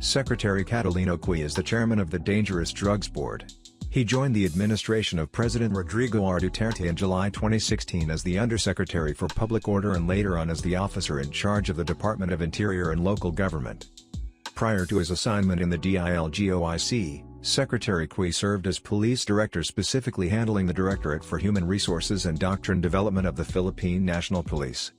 Secretary Catalino Cuy is the chairman of the Dangerous Drugs Board. He joined the administration of President Rodrigo R. Duterte in July 2016 as the Undersecretary for Public Order and later on as the officer in charge of the Department of Interior and Local Government. Prior to his assignment in the DILGOIC, Secretary Cuy served as police director, specifically handling the Directorate for Human Resources and Doctrine Development of the Philippine National Police.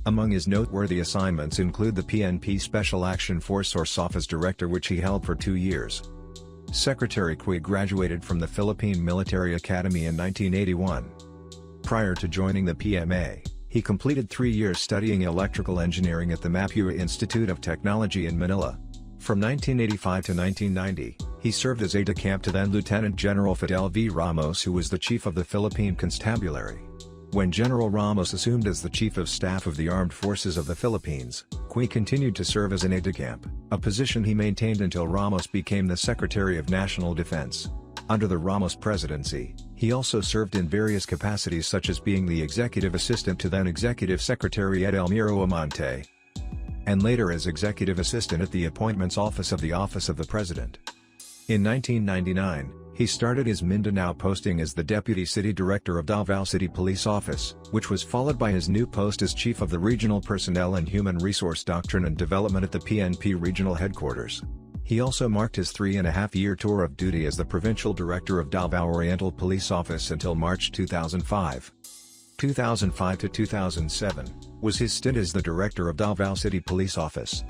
Among his noteworthy assignments include the PNP Special Action Force or SOFA's director, which he held for 2 years. Secretary Cuy graduated from the Philippine Military Academy in 1981. Prior to joining the PMA, he completed 3 years studying electrical engineering at the Mapua Institute of Technology in Manila. From 1985 to 1990, he served as aide-de-camp to then Lieutenant General Fidel V. Ramos, who was the chief of the Philippine Constabulary. When General Ramos assumed as the Chief of Staff of the Armed Forces of the Philippines, Cuy continued to serve as an aide-de-camp, a position he maintained until Ramos became the Secretary of National Defense. Under the Ramos presidency, he also served in various capacities such as being the executive assistant to then Executive Secretary Edelmiro Amante, and later as executive assistant at the Appointments Office of the President. In 1999, he started his Mindanao posting as the Deputy City Director of Davao City Police Office, which was followed by his new post as Chief of the Regional Personnel and Human Resource Doctrine and Development at the PNP Regional Headquarters. He also marked his 3.5-year tour of duty as the Provincial Director of Davao Oriental Police Office until March 2005. 2005 to 2007 was his stint as the Director of Davao City Police Office.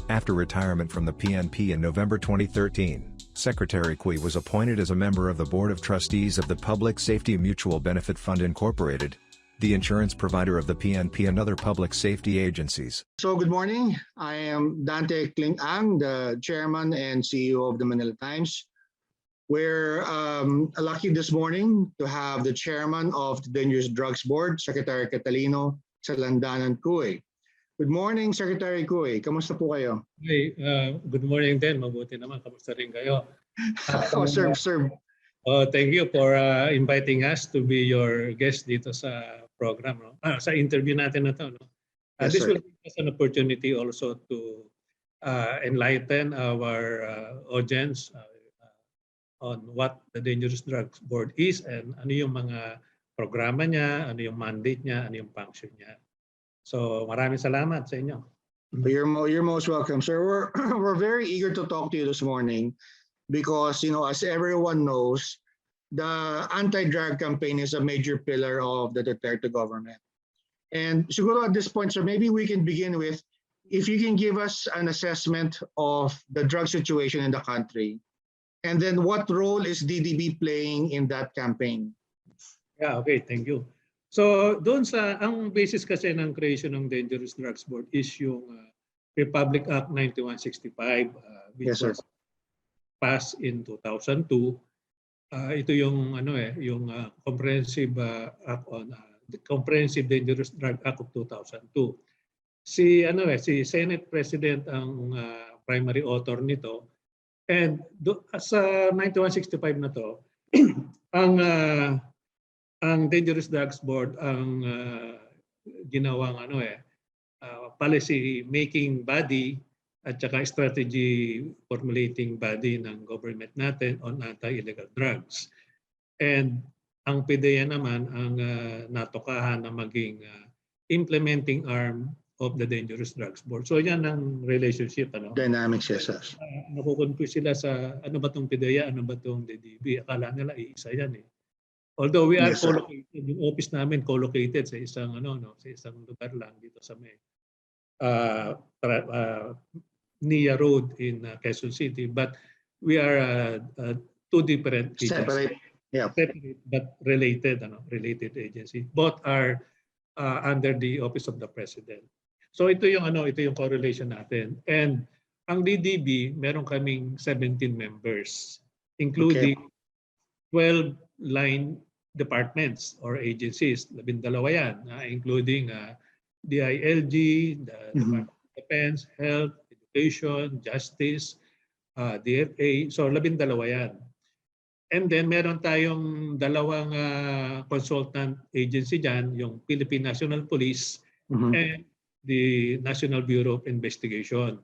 After retirement from the PNP in November 2013, Secretary Cuy was appointed as a member of the Board of Trustees of the Public Safety Mutual Benefit Fund Incorporated, the insurance provider of the PNP and other public safety agencies. So good morning. I am Dante Kling-Ang, the Chairman and CEO of the Manila Times. We're lucky this morning to have the Chairman of the Dangerous Drugs Board, Secretary Catalino Cuy. Good morning, Secretary Cuy. Kamusta po kayo? Hey, good morning din. Mabuti naman. Kamusta rin kayo? Sir. Thank you for inviting us to be your guest dito sa program. No? Sa interview natin na to. No? Yes, this sir. will give us an opportunity also to enlighten our audience on what the Dangerous Drugs Board is and ano yung mga programa niya, ano yung mandate niya, ano yung function niya. So maraming salamat sa inyo. You're most welcome, sir. We're very eager to talk to you this morning because, as everyone knows, the anti-drug campaign is a major pillar of the Duterte government. And siguro at this point, sir, maybe we can begin with, if you can give us an assessment of the drug situation in the country, and then what role is DDB playing in that campaign? Yeah, okay, thank you. So doon ang basis kasi ng creation ng Dangerous Drugs Board is yung Republic Act 9165 which was passed in 2002. Ito yung yung Comprehensive Act on Comprehensive Dangerous Drug Act of 2002. Si Senate President ang primary author nito, and sa 9165 na to ang Dangerous Drugs Board ang ginawang policy making body at saka strategy formulating body ng government natin on anti-illegal drugs. And ang PDEA naman ang natokahan na maging implementing arm of the Dangerous Drugs Board. So yan ang relationship. Dynamics, yes. Nakukonfuse sila sa ano ba itong PDEA, ano ba itong DDB. Akala nila iisa yan eh. Although we are co-located, yung office namin co-located sa isang sa isang lugar lang dito sa may Nia Road in Quezon City, but we are two different agencies. Separate but related agencies. Both are under the Office of the President. So ito yung correlation natin. And ang DDB, meron kaming 17 members, including 12 line departments or agencies, 12 yan, including DILG, the Department of Defense, Health, Education, Justice, DFA, so 12 yan. And then meron tayong dalawang consultant agency dyan, yung Philippine National Police and the National Bureau of Investigation.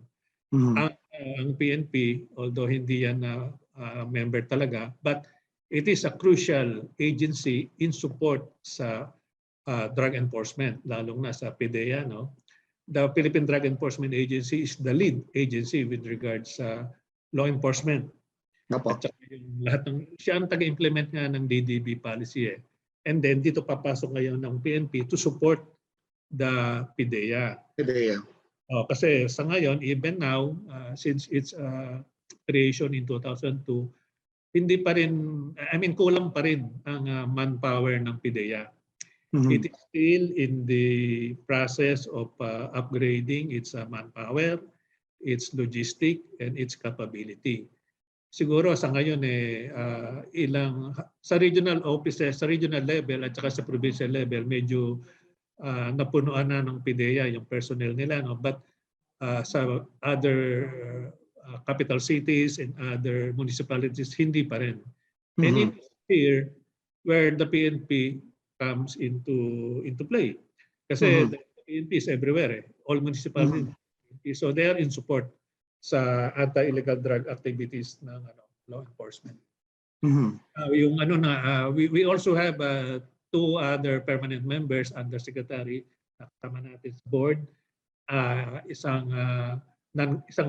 Ang ang PNP, although hindi yan member talaga, but it is a crucial agency in support sa drug enforcement, lalong na sa PDEA. No? The Philippine Drug Enforcement Agency is the lead agency with regards sa law enforcement. At saka yung lahat siya ang taga-implement nga ng DDB policy eh. And then dito papasok ngayon ng PNP to support the PDEA. Kasi sa ngayon, even now, since its creation in 2002, hindi pa rin, kulang pa rin ang manpower ng PDEA. It is still in the process of upgrading its manpower, its logistic, and its capability. Siguro sa ngayon sa regional offices, sa regional level at saka sa provincial level, medyo napunuan na ng PDEA yung personnel nila. No? But sa other capital cities and other municipalities, hindi pa rin. And it is here where the PNP comes into play. Kasi the PNP is everywhere. All municipalities. So they are in support sa anti-illegal drug activities ng law enforcement. We also have two other permanent members, Undersecretary, nakasama natin sa board, isang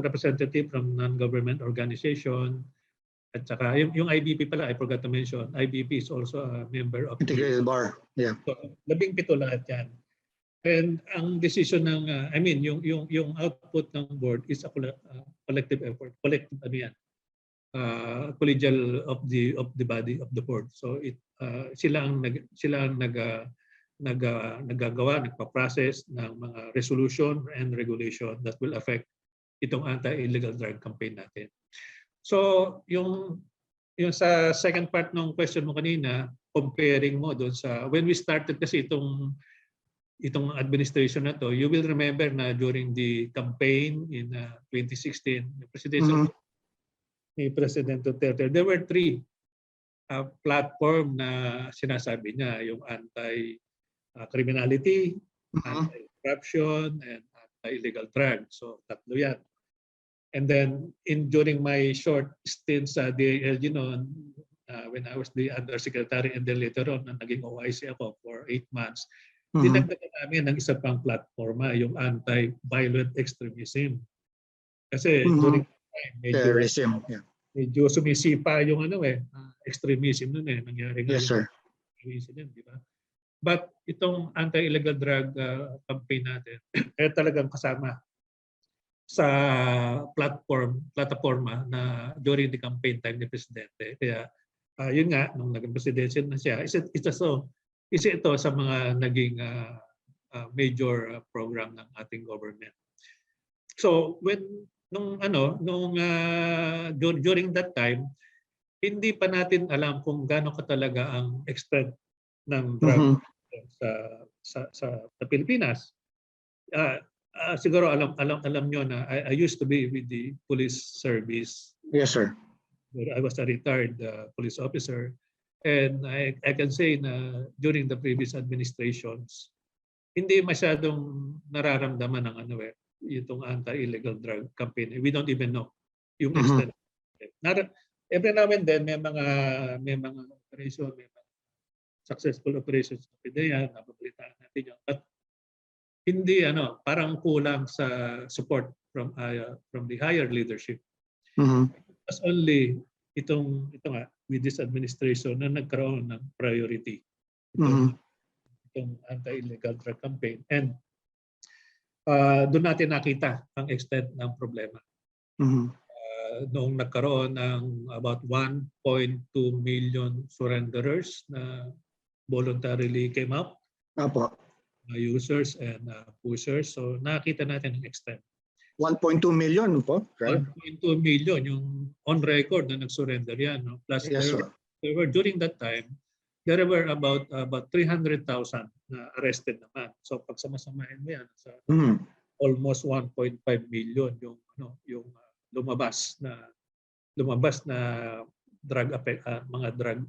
representative from non-government organization, at saka yung IBP pala, I forgot to mention, IBP is also a member of Integrated Bar. Yeah. So, 17 lahat yan. And ang decision ng, yung output ng board is a collective effort, collective collegial of the body of the board. So sila ang nagagawa, nagpa-process ng mga resolution and regulation that will affect itong anti-illegal drug campaign natin. So yung sa second part ng question mo kanina, comparing mo doon sa when we started kasi itong administration na to, you will remember na during the campaign in 2016, the presidential ni President Duterte, there were three platform na sinasabi niya, yung anti-criminality, anti-corruption, and anti-illegal drugs. So tatlo yan. And then during my short stint sa DILG noon, when I was the undersecretary and then later on, naging OIC ako for 8 months, dinagdagan namin ng isa pang platforma, yung anti-violent extremism. Kasi during that time, medyo sumisipa yung extremism nun nangyari Yes, sir. Incident, di ba? But itong anti-illegal drug campaign natin, talagang kasama sa platforma na during the campaign time ni Presidente. Kaya yun nga, nung naging presidential na siya, isa ito sa mga naging major program ng ating government. So during that time, hindi pa natin alam kung gaano katalaga ang extent ng drug sa Pilipinas. Siguro alam nyo na I used to be with the police service. Yes, sir. Where I was a retired police officer, and I can say na during the previous administrations, hindi masyadong nararamdaman ng itong anti-illegal drug campaign. We don't even know yung extent. Every now and then may mga operation, may mga successful operations sa PDEA, nababalitaan natin yun. But hindi parang kulang sa support from the higher leadership. It's only itong with this administration na nagkaroon ng priority itong anti-illegal drug campaign, and doon natin nakita ang extent ng problema. Noong nagkaroon ng about 1.2 million surrenderers na voluntarily came out, users and pushers. So nakita natin ang extent. 1.2 million po, right? 1.2 million yung on record na nag-surrender yan. No? Plus there were during that time, there were about 300,000 na arrested naman. So pag samasamahin mo yan, almost 1.5 million yung lumabas na mga drug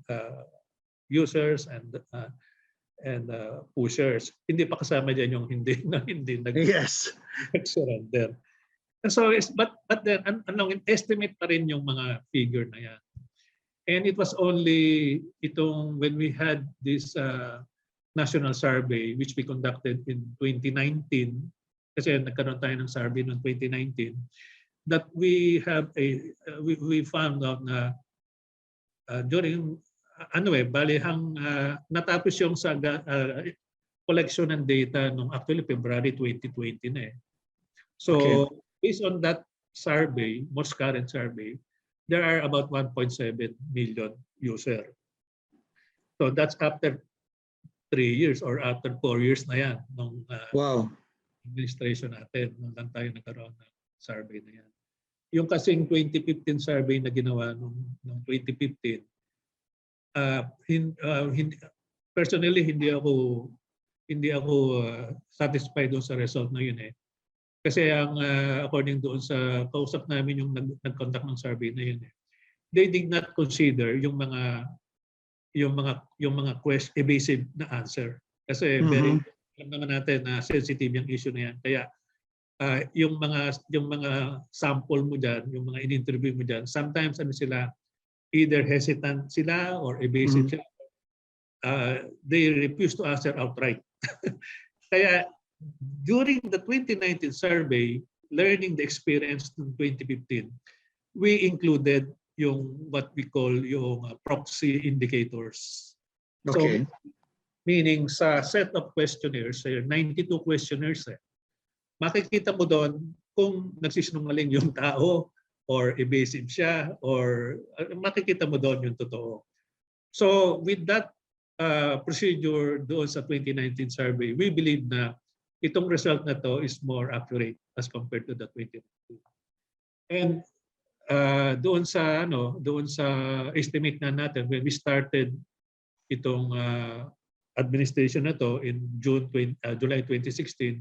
users and pushers. Hindi pa kasama diyan yung hindi nag-surrender. So but then estimate pa rin yung mga figure na yan. And it was only when we had this national survey which we conducted in 2019, kasi nagkaroon tayo ng survey noong 2019, that we found out na during natapos yung collection ng data nung actually February 2020 na eh. So based on that survey, most current survey, there are about 1.7 million users. So that's after 3 years or after 4 years na yan nung administration natin, nung lang tayo nagkaroon ng survey na yan. Yung kasing 2015 survey na ginawa nung 2015, personally hindi ako satisfied doon sa result na yun eh. Kasi according doon sa kausap namin yung nag-conduct ng survey na yun eh, they did not consider yung mga evasive na answer. Kasi very alam naman natin na sensitive yung issue na yan. Kaya yung mga sample mo diyan, yung mga in-interview mo diyan, sometimes sila either hesitant sila or evasive sila. They refuse to answer outright. Kaya during the 2019 survey, learning the experience in 2015, we included yung what we call yung proxy indicators. Okay. So, meaning sa set of questionnaires, 92 questionnaires, makikita mo doon kung nagsisinungaling yung tao or evasive siya or makikita mo doon yung totoo. So with that procedure doon sa 2019 survey, we believe na itong result na to is more accurate as compared to the 2019. And doon sa estimate na natin when we started itong administration na to in July 2016,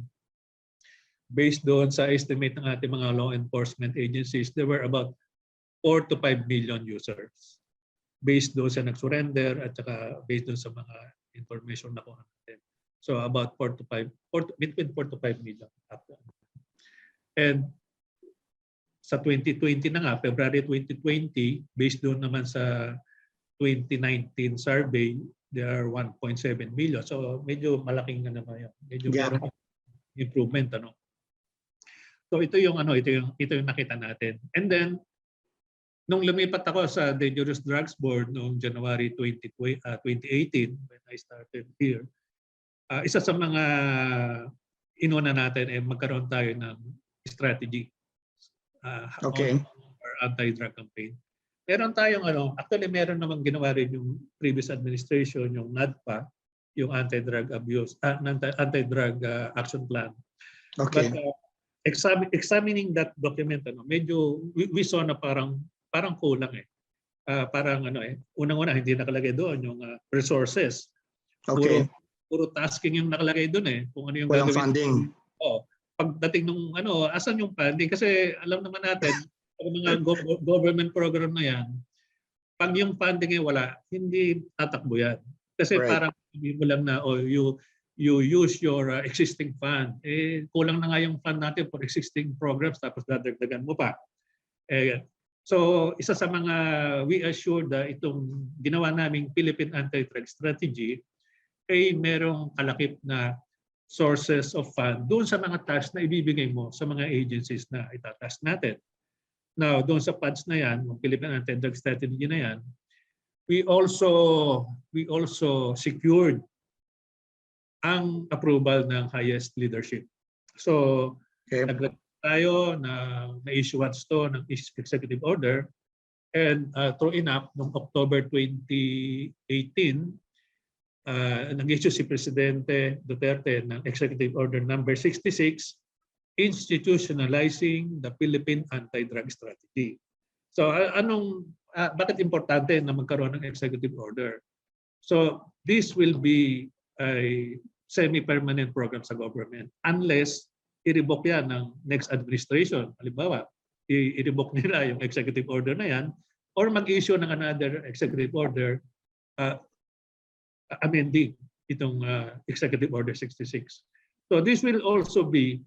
based doon sa estimate ng ating mga law enforcement agencies, there were about 4 to 5 million users based doon sa nag-surrender at saka based doon sa mga information na kuha natin. So about between 4 to 5 million. And sa 2020 na nga, February 2020, based doon naman sa 2019 survey, there are 1.7 million. So medyo malaking na naman yun. Medyo merong improvement. So ito yung nakita natin. And then nung lumipat ako sa Dangerous Drugs Board noong January 2018 when I started here, isa sa mga inuna natin ay magkaroon tayo ng strategy on our anti-drug campaign. Meron tayong actually meron namang ginawa rin yung previous administration, yung NADPA, yung anti-drug abuse, anti-drug action plan. Okay. But examining that document, medyo we saw na parang kulang eh. Unang-una hindi nakalagay doon yung resources. Okay. Puro tasking yung nakalagay doon eh. Kung ano yung walang gagawin. Funding. Pagdating nung asan yung funding? Kasi alam naman natin, ang mga government program na yan, pag yung funding ay wala, hindi tatakbo yan. Kasi parang sabi mo lang na you use your existing fund. Kulang na nga yung fund natin for existing programs tapos dadagdagan mo pa. So isa sa mga we assure that itong ginawa naming Philippine Anti-Drug Strategy ay merong kalakip na sources of fund doon sa mga tasks na ibibigay mo sa mga agencies na itatask natin. Now, doon sa funds na yan, yung Philippine Anti-Drug Strategy na yan, we also secured ang approval ng highest leadership. So, tayo na issuance to ng executive order and true enough, noong October 2018, nag-issue si Presidente Duterte ng Executive Order number 66, institutionalizing the Philippine Anti-Drug Strategy. So bakit importante na magkaroon ng executive order? So this will be a semi-permanent program sa government unless i-revoke yan ng next administration. Halimbawa, i-revoke nila yung executive order na yan or mag-issue ng another executive order amending itong Executive Order 66. So this will also be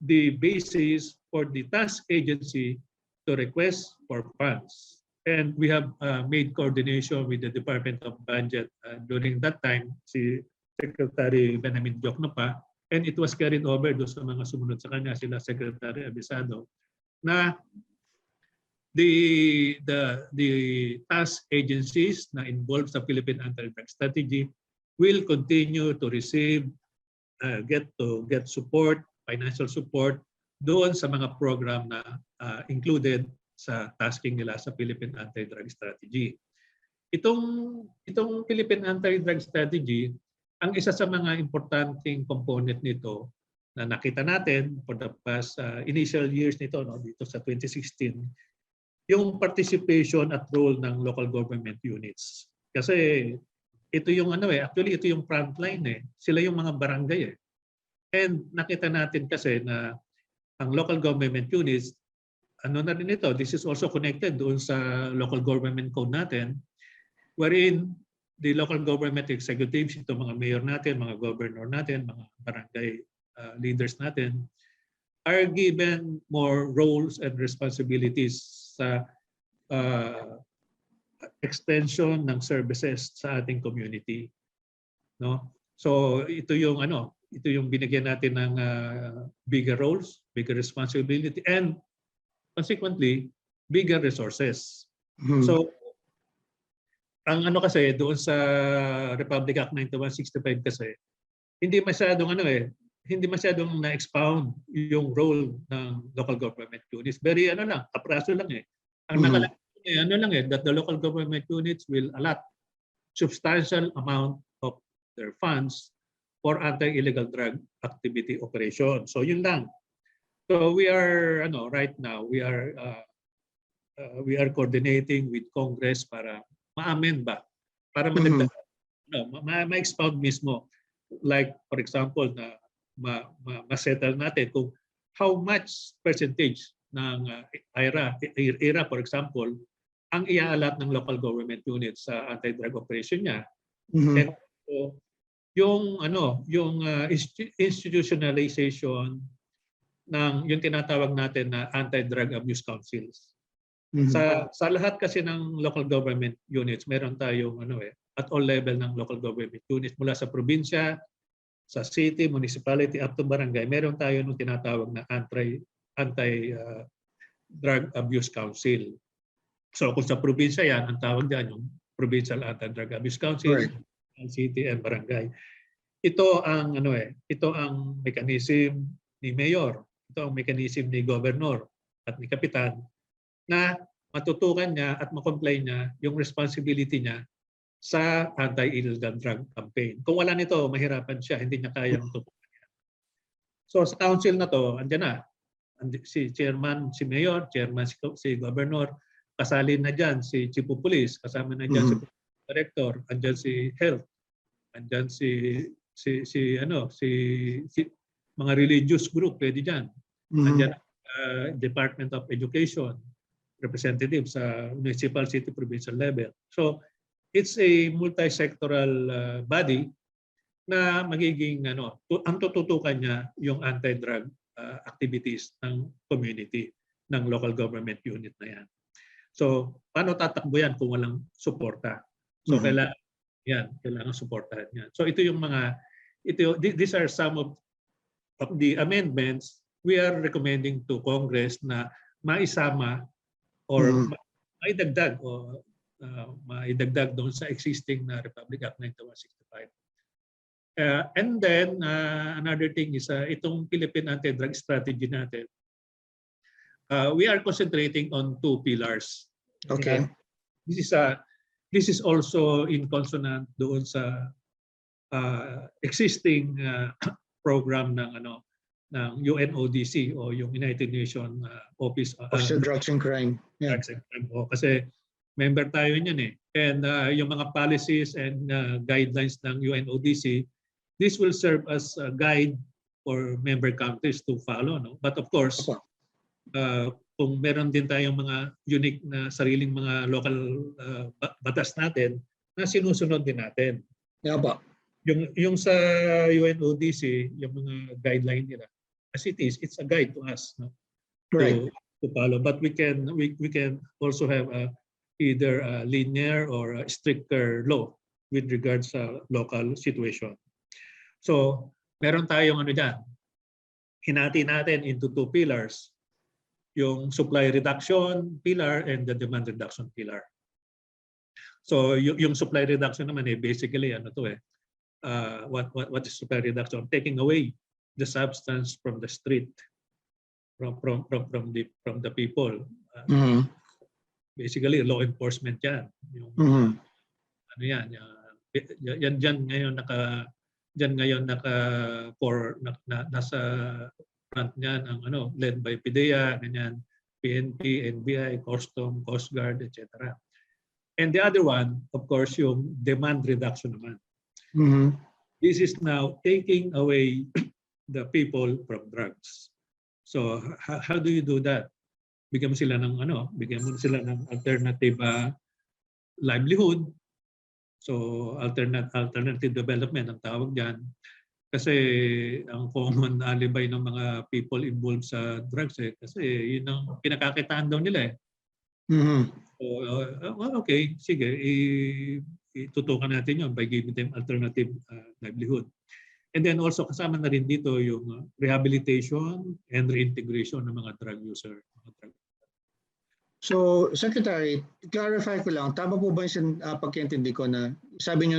the basis for the task agency to request for funds. And we have made coordination with the Department of Budget during that time, si Secretary Benjamin Diokno pa, and it was carried over do sa mga sumunod sa kanya, sila Secretary Abisado, na the task agencies na involved sa Philippine Anti-Drug Strategy will continue to receive, get support, financial support doon sa mga program na included sa tasking nila sa Philippine Anti-Drug Strategy. Itong Philippine Anti-Drug Strategy, ang isa sa mga importanteng component nito na nakita natin for the past initial years nito, no, dito sa 2016, yung participation at role ng local government units. Kasi ito yung actually ito yung frontline eh. Sila yung mga barangay eh. And nakita natin kasi na ang local government units, na rin ito, this is also connected doon sa local government code natin, wherein the local government executives, ito mga mayor natin, mga governor natin, mga barangay leaders natin, are given more roles and responsibilities sa extension ng services sa ating community, no? So ito yung binigyan natin ng bigger roles, bigger responsibility, and consequently bigger resources. So ang kasi doon sa Republic Act 9165 kasi hindi masyadong na-expound yung role ng local government units. Very kapraso lang eh. Ang nakalagay that the local government units will allot substantial amount of their funds for anti-illegal drug activity operation. So yun lang. So we are right now we are coordinating with Congress para ma-amend ba, para madagdag, ma-expound mismo, like for example na ma-settle natin kung how much percentage ng IRA for example ang iaalat ng local government units sa anti-drug operation niya. And so, yung institutionalization ng yung tinatawag natin na anti-drug abuse councils. Sa lahat kasi ng local government units, meron tayong at all level ng local government units mula sa probinsya, sa city, municipality up to barangay, meron tayo nung tinatawag na anti-drug abuse council. So kung sa probinsya yan, ang tawag diyan yung Provincial Anti-Drug Abuse Council, right, city and barangay. Ito ang mechanism ni mayor, ito ang mechanism ni governor at ni kapitan na matutukan niya at makomply niya yung responsibility niya sa anti-illegal drug campaign. Kung wala nito, mahirapan siya, hindi niya kayang tutukan niya. So sa council na to, andyan na si chairman, si mayor, chairman si governor, kasali na diyan si chief of police, kasama na diyan si director, andyan si health, andyan si mga religious group pwede diyan. Andyan Department of Education, representative sa municipal, city, provincial level. So it's a multi-sectoral body na magiging ang tututukan niya yung anti-drug activities ng community ng local government unit na yan. So paano tatakbo yan kung walang suporta? So kailangan suportahan yan. So these are some of the amendments we are recommending to Congress na maisama or maidagdag doon sa existing na Republic Act 9165. And then another thing is itong Philippine Anti-Drug Strategy natin. We are concentrating on two pillars. Okay. This is also in consonant doon sa existing program ng UNODC o yung United Nations Office of Drugs and Crime. Yeah. Drugs and Crime. Kasi member tayo niyan eh. And yung mga policies and guidelines ng UNODC, this will serve as a guide for member countries to follow. No? But of course, kung meron din tayong mga unique na sariling mga local batas natin na sinusunod din natin. Yeah, ba? Yung sa UNODC, yung mga guideline nila, as it is, it's a guide to us, no? Right. To follow. But we can also have either a linear or a stricter law with regards sa local situation. So meron tayong ano dyan, hinati natin into two pillars, yung supply reduction pillar and the demand reduction pillar. So yung supply reduction naman basically ano to what is supply reduction? Taking away the substance from the street, from the people. Basically law enforcement yan. Yung, ano yan, yan ngayon nasa front niyan ang led by PIDEA, ganyan, PNP, NBI, Custom, Coast Guard, etc. And the other one, of course, yung demand reduction naman. This is now taking away the people from drugs. So how do you do that? Bigyan mo sila ng alternative livelihood. So alternative development ang tawag diyan. Kasi ang common alibay ng mga people involved sa drugs kasi yun ang pinakakitaan daw nila . So, okay, sige, itutukan natin yun by giving them alternative livelihood. And then also kasama na rin dito yung rehabilitation and reintegration ng mga drug user. So, Secretary, clarify ko lang, tama po ba yung pagkaintindi ko na sabi niyo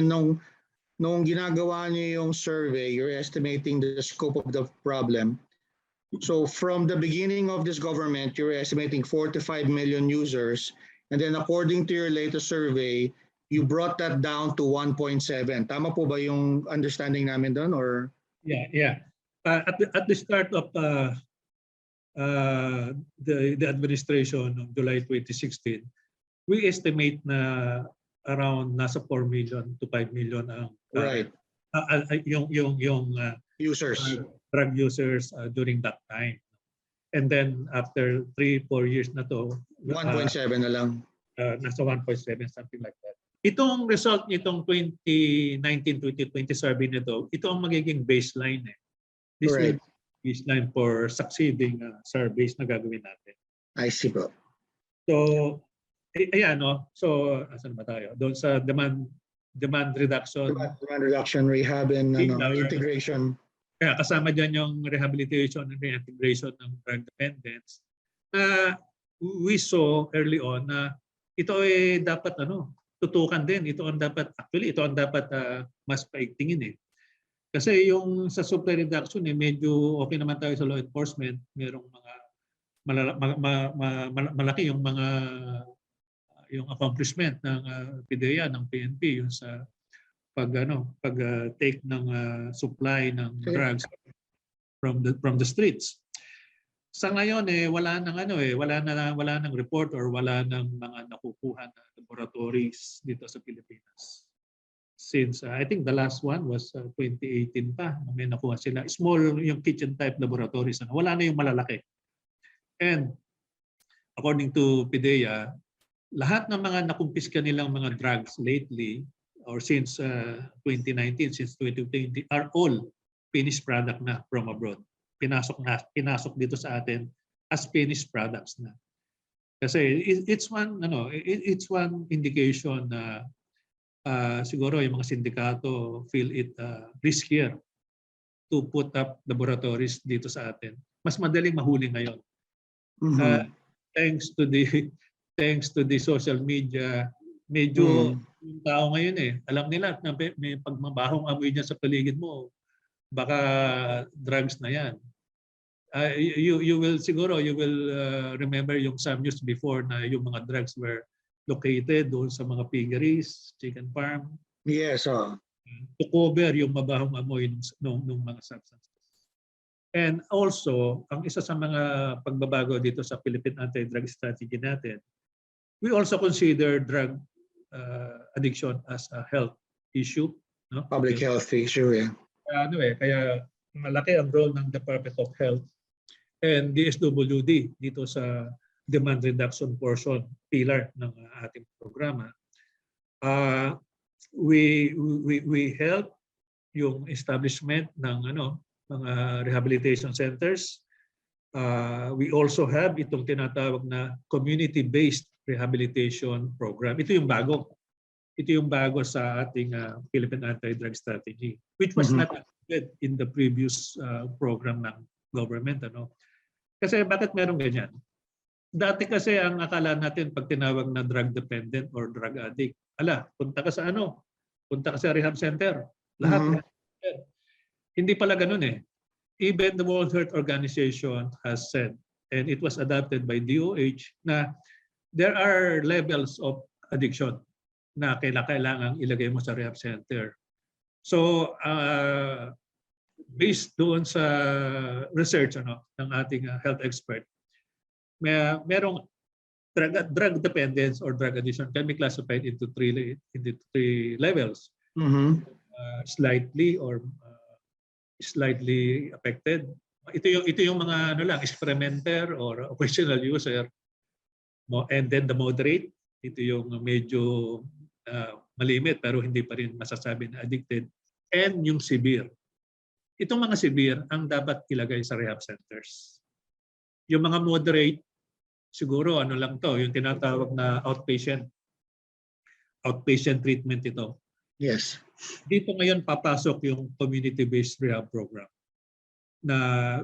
nung ginagawa niyo yung survey, you're estimating the scope of the problem. So from the beginning of this government, you're estimating 4 to 5 million users. And then according to your latest survey, you brought that down to 1.7. Tama po ba yung understanding namin doon? Or? Yeah. At the start of the administration of July 2016, we estimate na around nasa 4 million to 5 million ang yung users. Drug users during that time. And then after 3-4 years na to, 1.7 na lang. Nasa 1.7, something like that. Itong result nitong 2019-2020 survey nito, ito ang magiging baseline . This will be baseline for succeeding surveys na gagawin natin. I see, bro. So, ayan, no? So, asan ba tayo? Doon sa demand reduction. Demand reduction, rehab and integration. Kaya kasama dyan yung rehabilitation and reintegration ng drug dependents. We saw early on na ito ay dapat tutukan din. Ito ang dapat mas paigtingin . Kasi yung sa supply reduction medyo okay naman tayo sa law enforcement. Merong mga malaki yung mga yung accomplishment ng PIDEA, ng PNP, yung sa pag-take ng supply ng drugs from the streets. Sa ngayon wala nang report or wala nang mga nakukuha na laboratories dito sa Pilipinas. Since I think the last one was 2018 pa, may nakuha sila. Small yung kitchen type laboratories. Wala na yung malalaki. And according to PIDEA, lahat ng mga nakumpiska nilang mga drugs lately or since 2019, since 2020 are all finished product na from abroad. Pinasok dito sa atin as finished products na. Kasi it's one indication na siguro yung mga sindikato feel it riskier to put up laboratories dito sa atin. Mas madaling mahuli ngayon. Thanks to the social media, medyo yung tao ngayon alam nila na may pagmabahong amoy dyan sa paligid mo, baka drugs na yan. You will remember yung some news before na yung mga drugs were located doon sa mga piggeries, chicken farm. Yes. To cover yung mabahong amoy ng mga substances. And also, ang isa sa mga pagbabago dito sa Philippine anti-drug strategy natin, we also consider drug addiction as a health issue. No? Public health issue, Kaya malaki ang role ng Department of Health and DSWD dito sa demand reduction portion pillar ng ating programa. We help yung establishment ng mga rehabilitation centers. We also have itong tinatawag na community-based rehabilitation program. Ito yung bago. Ito yung bago sa ating Philippine Anti-Drug Strategy, which was not included in the previous program ng government. Kasi bakit meron ganyan? Dati kasi ang akala natin pag tinawag na drug dependent or drug addict, punta ka sa punta ka sa rehab center. Lahat. Hindi pala ganun eh. Even the World Health Organization has said, and it was adopted by DOH, na there are levels of addiction na kailangan ilagay mo sa rehab center. So, based doon sa research ng ating health expert, merong drug dependence or drug addiction can be classified into three levels. Slightly or slightly affected. Ito yung mga experimenter or occasional user. And then the moderate, ito yung medyo malimit pero hindi pa rin masasabi na addicted. And yung severe. Itong mga severe ang dapat ilagay sa rehab centers. Yung mga moderate, siguro lang to, yung tinatawag na outpatient treatment ito. Yes. Dito ngayon papasok yung community-based rehab program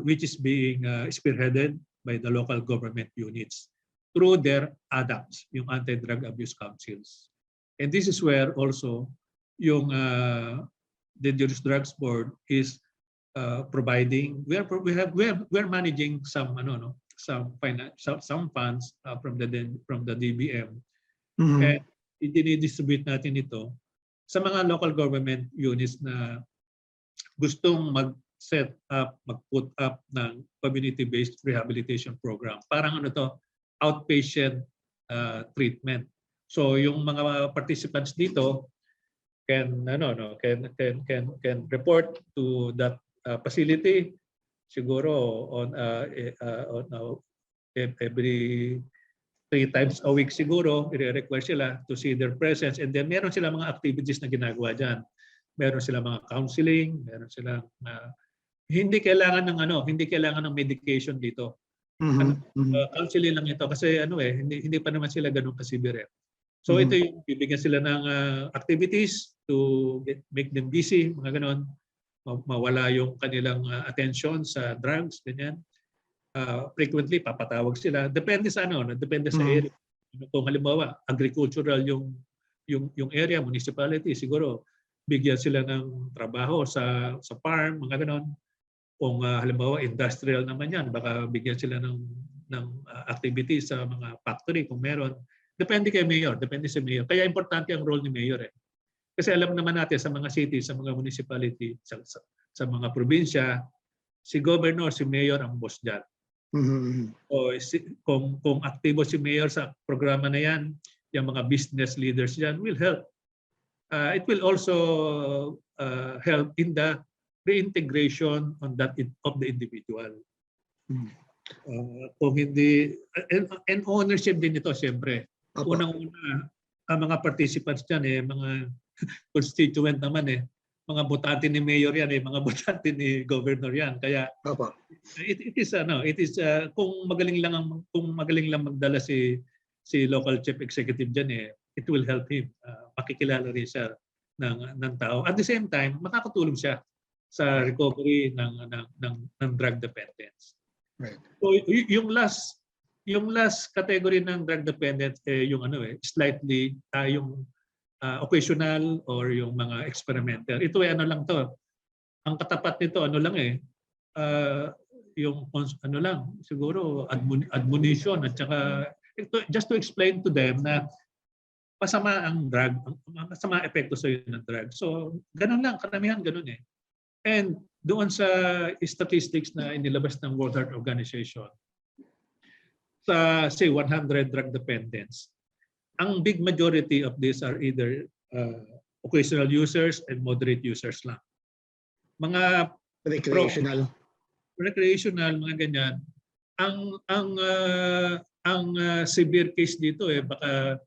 which is being spearheaded by the local government units through their ADACs, yung Anti-Drug Abuse Councils. And this is where also yung Dangerous Drugs Board is providing. We're managing some funds from the DBM, and i-distribute natin ito sa mga local government units na gustong mag-set up, mag-put up ng community-based rehabilitation program. Parang outpatient treatment. So yung mga participants dito can report to that facility siguro on every 3 times a week siguro, i-require sila to see their presence, and then meron sila mga activities na ginagawa dyan. Meron sila mga counseling, meron sila hindi kailangan ng medication dito. Counseling lang ito kasi hindi pa naman sila ganun kasibire. So ito yung bibigyan sila ng activities to make them busy, mga ganon. Mawala yung kanilang attention sa drugs, ganyan. Frequently papatawag sila, depende sa depende sa area. Kung halimbawa agricultural yung area, municipality, siguro bigyan sila ng trabaho sa farm, mga ganon. Kung halimbawa industrial naman yan, baka bigyan sila ng activity sa mga factory kung meron. Depende kay mayor, depende sa mayor. Kaya importante ang role ni mayor eh. Kasi alam naman natin sa mga cities, sa mga municipality, sa mga probinsya, si governor, si mayor ang boss dyan. O kung aktibo si mayor sa programa na yan, yung mga business leaders dyan will help. It will also help in the reintegration of the individual. Kung hindi, and ownership din ito siyempre. Unang-una, ang mga participants dyan mga constituent naman mga botante ni mayor yan mga botante ni governor yan. Kaya it is kung magaling lang magdala si local chief executive diyan it will help him makikilala rin siya ng tao. At the same time, makakatulong siya sa recovery ng drug dependence. Right. So yung last category ng drug dependence yung slightly yung occasional or yung mga experimenter. Ito lang to. Ang katapat nito yung siguro admonition at saka just to explain to them na masama ang drug, masama epekto sa ng drug. So ganun lang, karamihan ganun And doon sa statistics na inilabas ng World Health Organization sa say 100 drug dependents, ang big majority of these are either occasional users and moderate users lang. Mga recreational, mga ganyan. Ang severe case dito baka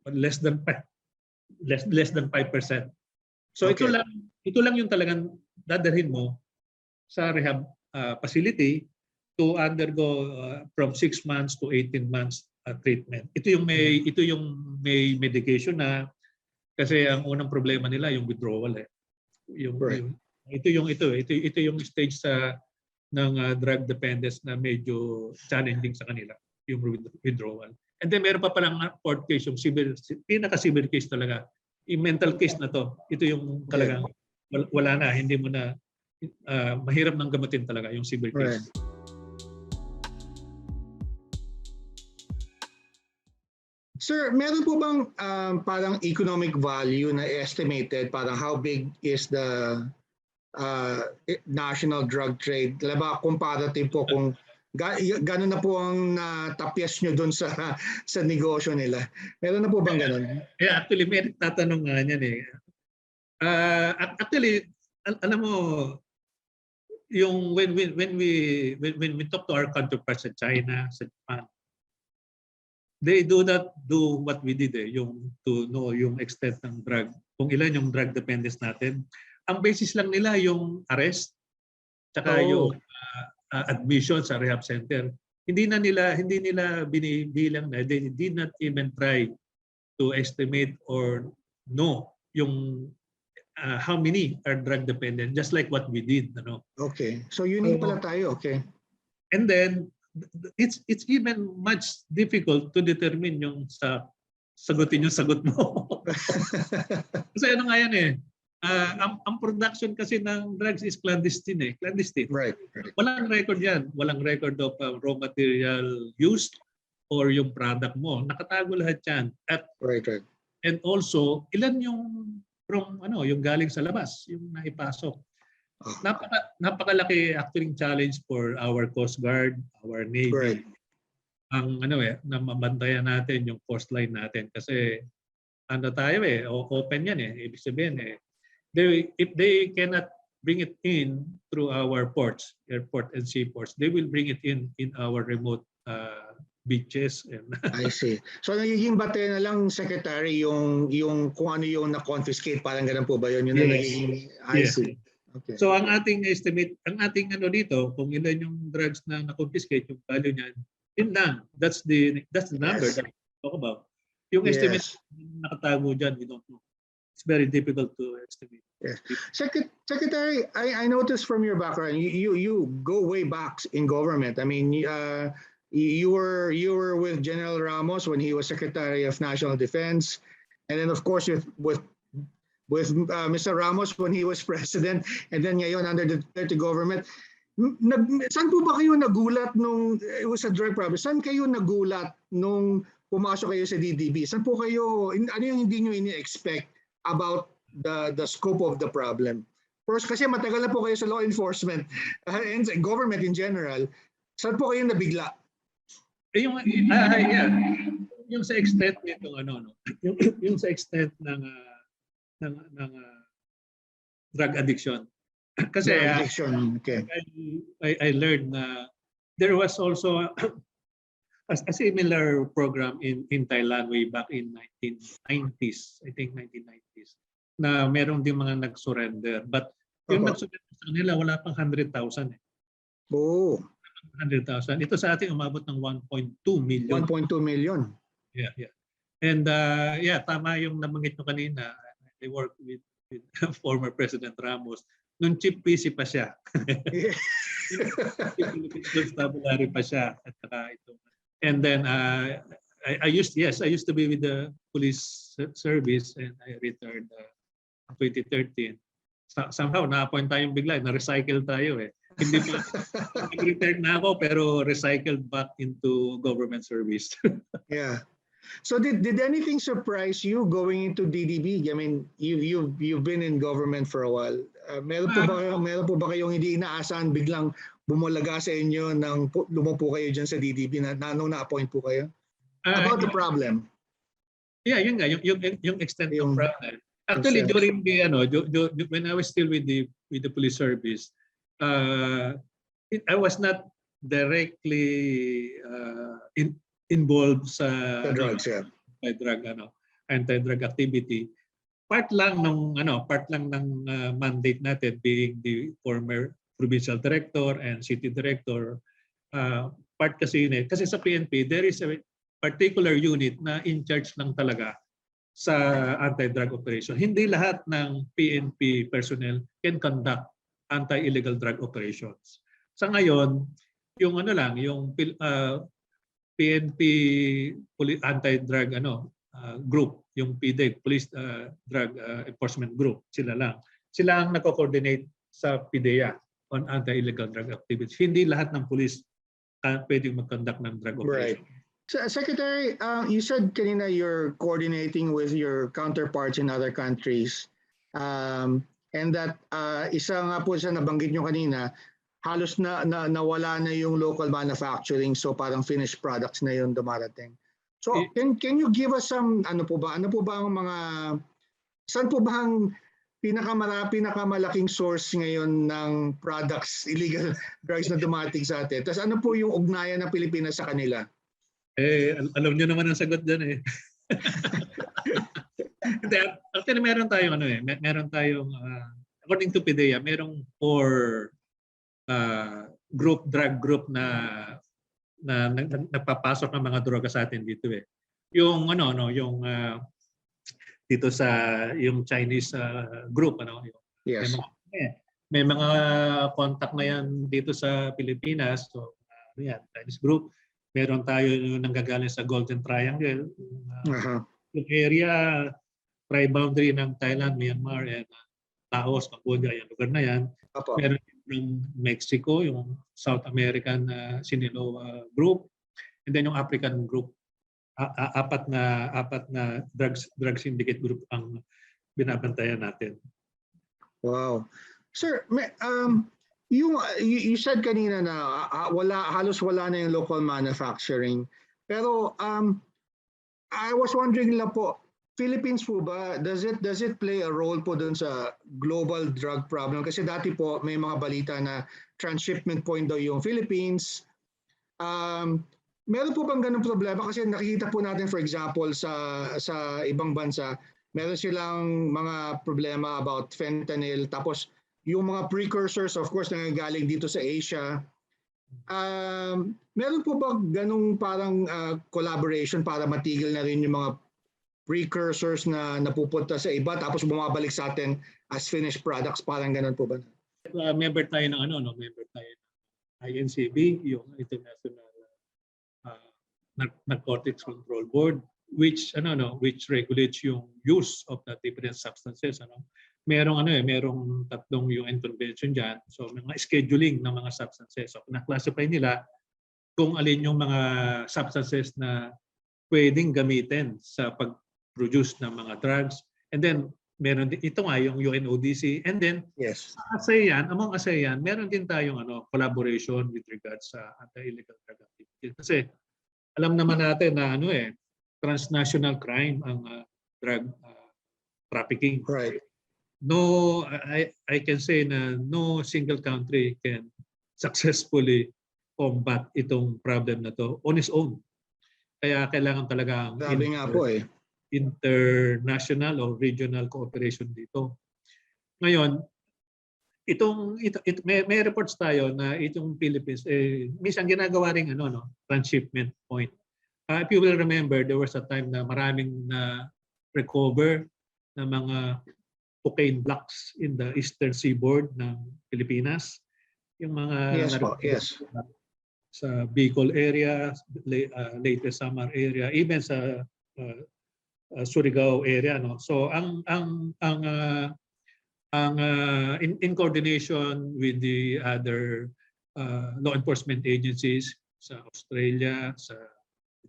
less than 5%. So ito lang yung talagang dadalhin mo sa rehab facility to undergo from 6 months to 18 months treatment. Ito yung may medication na, kasi ang unang problema nila yung withdrawal eh. Ito yung stage ng drug dependence na medyo challenging sa kanila, yung withdrawal. And then meron pa palang fourth case, yung pinaka-severe case talaga. Yung mental case na to, ito yung talagang wala na, hindi mo na, mahirap nang gamutin talaga yung severe case. Right. Sir, meron po bang parang economic value na estimated, parang how big is the national drug trade? Laba, comparative po kung gano'n na po ang natapyas nyo doon sa negosyo nila. Meron na po bang gano'n? Yeah, actually, may tatanong nga niyan eh. Actually, alam mo, yung when we talk to our counterparts sa China, sa Japan, they do not do what we did eh, yung to know yung extent ng drug, kung ilan yung drug dependence natin. Ang basis lang nila yung arrest, tsaka yung admission sa rehab center. Hindi nila binibilang na, they did not even try to estimate or know yung how many are drug dependent, just like what we did. Ano? Okay, so unique pala tayo, okay. And then, it's even much difficult to determine yung sagutin yung sagot mo. Kasi ano nga yan eh, ang production kasi ng drugs is clandestine eh, clandestine. Right. Walang record yan, walang record of raw material used or yung product mo. Nakatago lahat yan. Right. And also, ilan yung from yung galing sa labas, yung naipasok. Napakalaki actually challenge for our Coast Guard, our Navy. Right. Ang na mabantayan natin yung coastline natin kasi tayo eh, open yan eh. Ibig sabihin eh, if they cannot bring it in through our ports, airport and seaports, they will bring it in our remote beaches. I see. So nagiging bate na lang, Secretary, yung kung ano yung na-confiscate, parang ganun po ba yun? Yun yes. Nagiging, I see. Okay. So ang ating estimate, ang ating dito, kung ilan yung drugs na na-confiscate, yung value niyan, yun lang. That's the number that we talk about. Yung estimate nakatago dyan, we don't know. It's very difficult to estimate. Yes. Secretary, I noticed from your background, you go way back in government. I mean, you were with General Ramos when he was Secretary of National Defense, and then of course with Mr. Ramos when he was president, and then ngayon under the Duterte government. Saan po ba kayo nagulat nung it was a drug problem? Saan kayo nagulat nung pumasok kayo sa DDB? Saan po kayo, ano yung hindi nyo ini-expect about the scope of the problem? First, kasi matagal na po kayo sa law enforcement and government in general. Saan po kayo nabigla? Yung sa extent nitong yung sa extent ng drug addiction. Kasi okay. I learned na there was also a similar program in Thailand way back in 1990s, I think 1990s, na meron din mga nag-surrender. But yung nag-surrender sa kanila, wala pang 100,000 eh. Oh. 100,000. Ito sa ating umabot ng 1.2 million. 1.2 million. Yeah. And tama yung nabanggit nyo kanina. I worked with former President Ramos. Nung chief PC pa siya. Philippine Constabulary pa siya. At saka ito. And then I used to be with the police service and I retired 2013. Somehow na-appoint tayong bigla, na-recycle tayo eh. Hindi pa nag-retired na ako pero recycled back into government service. Yeah. So did anything surprise you going into DDB? I mean, you've been in government for a while. Meron po ba kayong hindi inaasahan biglang bumulaga sa inyo nang lumupo kayo diyan sa DDB na nung na-appoint po kayo? About the problem. Yeah, yun nga yung extent ng problem. Actually during the when I was still with the police service, I was not directly involved sa drugs, anti-drug activity. Part lang ng mandate natin being the former provincial director and city director. Part kasi yun kasi sa PNP, there is a particular unit na in charge lang talaga sa anti-drug operation. Hindi lahat ng PNP personnel can conduct anti-illegal drug operations. Sa ngayon, yung yung PNP anti-drug group, yung PDEG, Police Drug Enforcement Group, sila lang. Sila ang nako-coordinate sa PDEA on anti-illegal drug activities. Hindi lahat ng police pwedeng mag-conduct ng drug operation. Right. So, Secretary, you said kanina you're coordinating with your counterparts in other countries. And that isa nga po sa nabanggit nyo kanina, halos nawala na yung local manufacturing, so parang finished products na yung dumarating. So can you give us some ano po ba ang mga saan po ba ang pinakamalaking source ngayon ng products, illegal drugs na dumarating sa atin? Tapos ano po yung ugnayan ng Pilipinas sa kanila? Alam niyo naman ang sagot diyan eh. Actually, meron tayong according to PDEA, merong 4 drug group na nagpapasok ng mga droga sa atin dito eh. Yung dito sa yung Chinese group Yes. May mga contact na yan dito sa Pilipinas. So Chinese group. Meron tayo yung nanggagaling sa Golden Triangle. Yung area tri-boundary ng Thailand, Myanmar, and Laos, Cambodia, yung lugar na yan. Meron yung Mexico, yung South American Sinaloa group, and then yung African group. Apat na drug syndicate group ang binabantayan natin. Wow. Sir, you said kanina na halos wala na yung local manufacturing. Pero I was wondering lang po, Philippines po ba, does it play a role po dun sa global drug problem? Kasi dati po may mga balita na transshipment point daw yung Philippines. Meron po bang ganung problema? Kasi nakikita po natin, for example, sa ibang bansa, meron silang mga problema about fentanyl. Tapos yung mga precursors, of course, nanggagaling dito sa Asia. Meron po ba ganung parang collaboration para matigil na rin yung mga precursors na napupunta sa iba tapos bumabalik sa atin as finished products, parang ganun po ba? Member tayo ng member tayo ng INCB, yung International Narcotics Control Board, which regulates yung use of the different substances. Merong tatlong UN convention diyan. So may mga scheduling ng mga substances. So na-classify nila kung alin yung mga substances na pwedeng gamitin sa pag-produce ng mga drugs. And then meron din ito nga yung UNODC, and then yes, among ASEAN, meron din tayong collaboration with regards sa anti-illegal drug activity. Kasi alam naman natin na transnational crime ang drug trafficking. Right. No, I can say na no single country can successfully combat itong problem na to on its own. Kaya kailangan talaga international or regional cooperation dito. Ngayon, may reports tayo na itong Philippines minsan ginagawa ring transshipment point. If you will remember, there was a time na maraming na recover na mga cocaine blocks in the eastern seaboard ng Pilipinas. Yung mga sa Bicol area, Leyte Samar area, even sa Surigao area, So in coordination with the other law enforcement agencies sa Australia, sa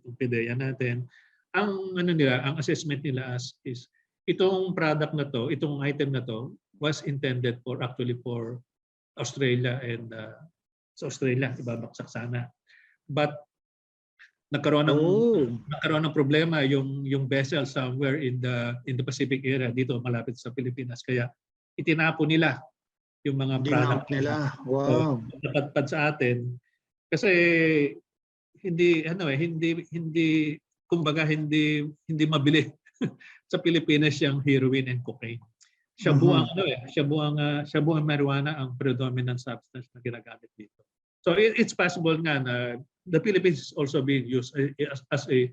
PDEA natin, ang assessment nila is itong product na to, itong item na to was intended for Australia, and sa Australia ibabaksak sana. But nagkaroon ng problema yung vessel somewhere in the Pacific area dito malapit sa Pilipinas, kaya itinapo nila yung mga product nila. Wow. Napadpad sa atin kasi hindi kumbaga hindi mabili sa Pilipinas yung heroin and cocaine. shabu ang shabu ang marijuana ang predominant substance na ginagamit dito. So it's possible nga na the Philippines is also being used as a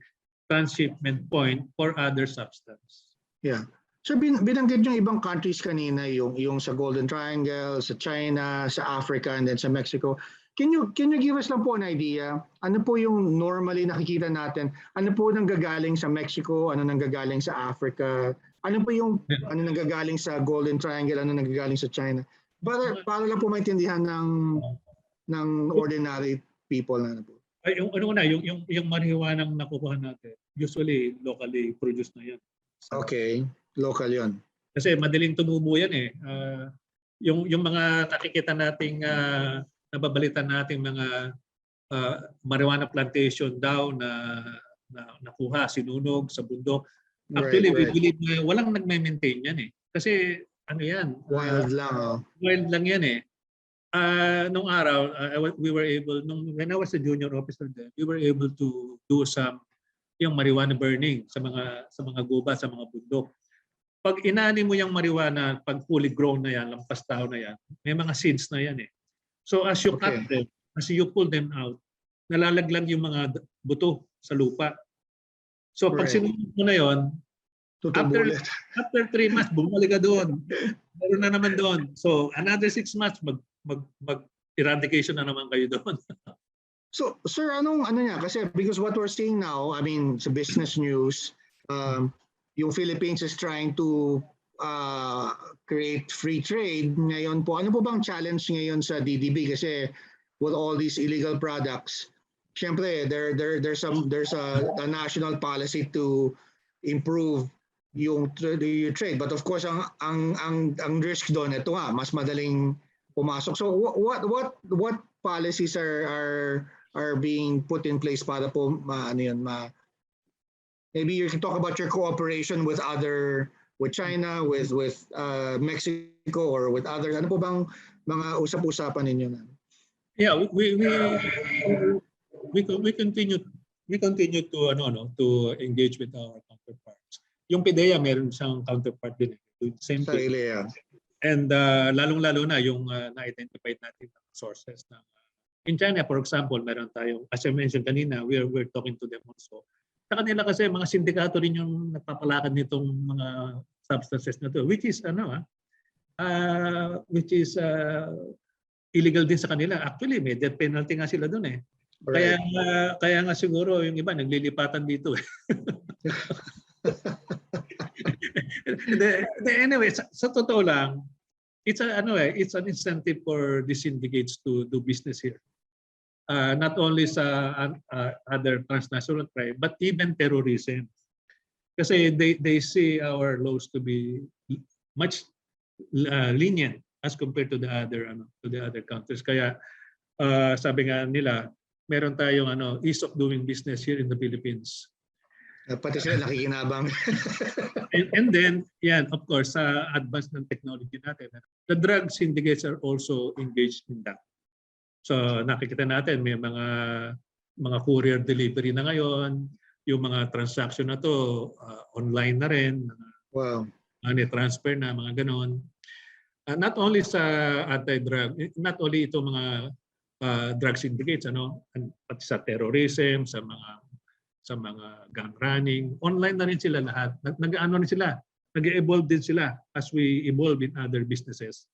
transshipment point for other substance. Yeah. So binanggit yung ibang countries kanina, yung sa Golden Triangle, sa China, sa Africa, and then sa Mexico. Can you give us lang po an idea? Ano po yung normally nakikita natin? Ano po nanggagaling sa Mexico? Ano nanggagaling sa Africa? Ano po yung ano nanggagaling sa Golden Triangle? Ano nanggagaling sa China? Para lang po maintindihan ng ordinary people na po. Ay, yung marijuana ang nakukuha natin, usually locally produced na yan. So, okay, local yon. Kasi madaling tumubo yan eh. Yung mga nakikita nating nababalitan nating mga marijuana plantation daw na nakuha, sinunog sa bundok. Actually, we believe na walang nagme-maintain yan eh. Kasi ano yan? Wild lang. Wild lang yan eh. Nung araw, we were able, when I was a junior officer then, we were able to do some yung marijuana burning sa mga gubat, sa mga bundok. Pag inani mo yung marijuana, pag fully grown na yan, lampas tao na yan, may mga seeds na yan eh. So as you cut them, as you pull them out, nalalaglag yung mga buto sa lupa. So pag sinunod mo na yon, after 3 months, bumalik ka doon. Meron na naman doon. So another 6 months, mag-eradication na naman kayo doon. So, sir, ano niya? Kasi because what we're seeing now, I mean, sa business news, yung Philippines is trying to create free trade. Ngayon po, ano po bang challenge ngayon sa DDB? Kasi with all these illegal products, syempre, there's a national policy to improve yung trade. But of course, ang risk doon, ito nga, mas madaling pumasok. So, what policies are being put in place para po maybe you can talk about your cooperation with China, with Mexico, or with others. Ano po bang mga usap-usapan ninyo na? Yeah, we continue to to engage with our counterparts. Yung PDEA meron siyang counterpart din same thing. Yeah. And lalong-lalo na yung na-identify natin sources ng in China, for example, meron tayong, as I mentioned kanina, we're talking to them also. Sa kanila kasi mga sindikato rin yung nagpapalakad nitong mga substances na to, which is illegal din sa kanila. Actually, may death penalty nga sila doon eh. Right. Kaya nga siguro yung iba naglilipatan dito. Anyway, sa totoo lang, it's an incentive for these syndicates to do business here. Not only sa other transnational crime, but even terrorism. Kasi they see our laws to be much lenient as compared to the other countries. Kaya sabi nga nila, meron tayong ease of doing business here in the Philippines. Pati sila nakikinabang. and then, yan, of course, sa advance ng technology natin, the drug syndicates are also engaged in that. So nakikita natin may mga courier delivery na ngayon, yung mga transaction na to online na rin. Wow. Transfer na mga ganon. Not only sa anti-drug, not only ito mga drug syndicates, pati sa terrorism, sa mga gun running, online na rin sila lahat. Nag-evolve din sila as we evolve in other businesses.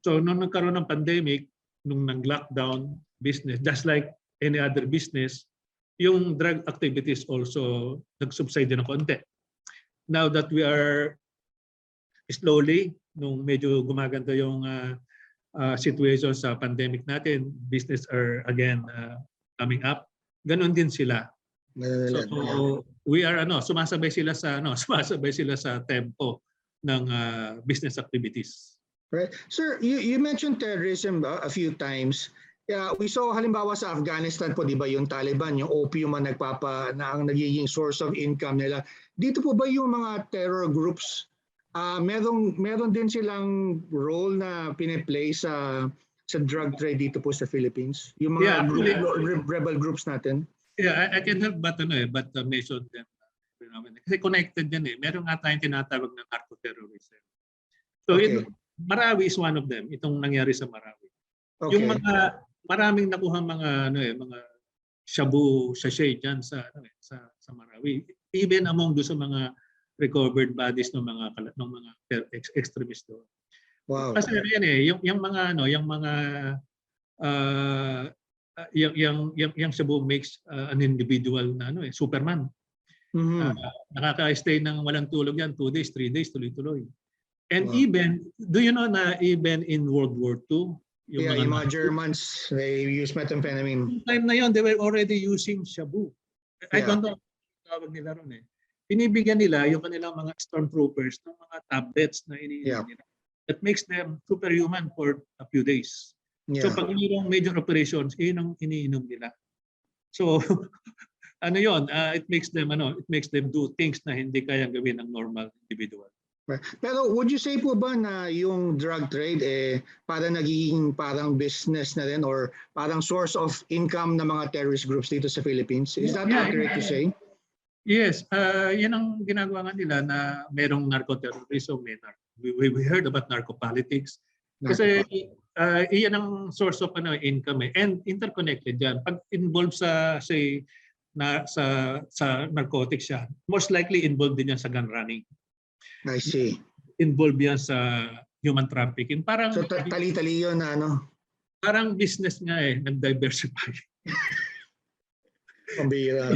So nung nagkaroon ng pandemic, nung nag-lockdown business, just like any other business, yung drug activities also nag-subside din ng konti. Now that we are slowly, nung medyo gumaganda yung situation sa pandemic natin, business are again coming up. Ganon din sila. So we are sumasabay sila sa tempo ng business activities. Right. Sir, you mentioned terrorism a few times. Yeah, we saw halimbawa sa Afghanistan po, di ba, yung Taliban, yung opium ang nagiging source of income nila. Dito po ba yung mga terror groups, meron din silang role na piniplay sa drug trade dito po sa Philippines? Yung mga rebel groups natin? Yeah, I can help but mention them. Kasi connected yan eh. Meron nga tayong tinatawag na narco-terrorism. So Okay. Marawi is one of them, itong nangyari sa Marawi. Okay. Yung mga maraming nakuha mga mga shabu sachet diyan sa sa Marawi. Even among do sa mga recovered bodies ng mga extremists doon. Wow. Kasi yan yung mga yung mga yung shabu makes an individual na Superman. Nakaka-stay ng walang tulog yan 2 days, 3 days tuloy-tuloy. And Wow. even do you know na even in World War II yung mga Germans, they use methamphetamine. Time na yon, they were already using shabu. I don't know tawag nila ron Binibigyan nila yung kanilang mga stormtroopers ng mga tablets na iniinom nila. That makes them superhuman for a few days. So pag mayroong major operations, yun ang iniinom nila. So it makes them do things na hindi kayang gawin ng normal individual. Pero would you say po ba na yung drug trade parang nagiging parang business na rin or parang source of income ng mga terrorist groups dito sa Philippines? Is that accurate to say? Yes, yan ang ginagawa nga nila na merong narco-terrorism, we heard about narco-politics. Kasi iyan ang source of income and interconnected yan. Pag involved sa narcotics siya, most likely involved din yan sa gun running. I see. Involved yan sa human trafficking. Parang so tali-tali yun na Parang business nga nag-diversify. Pambira.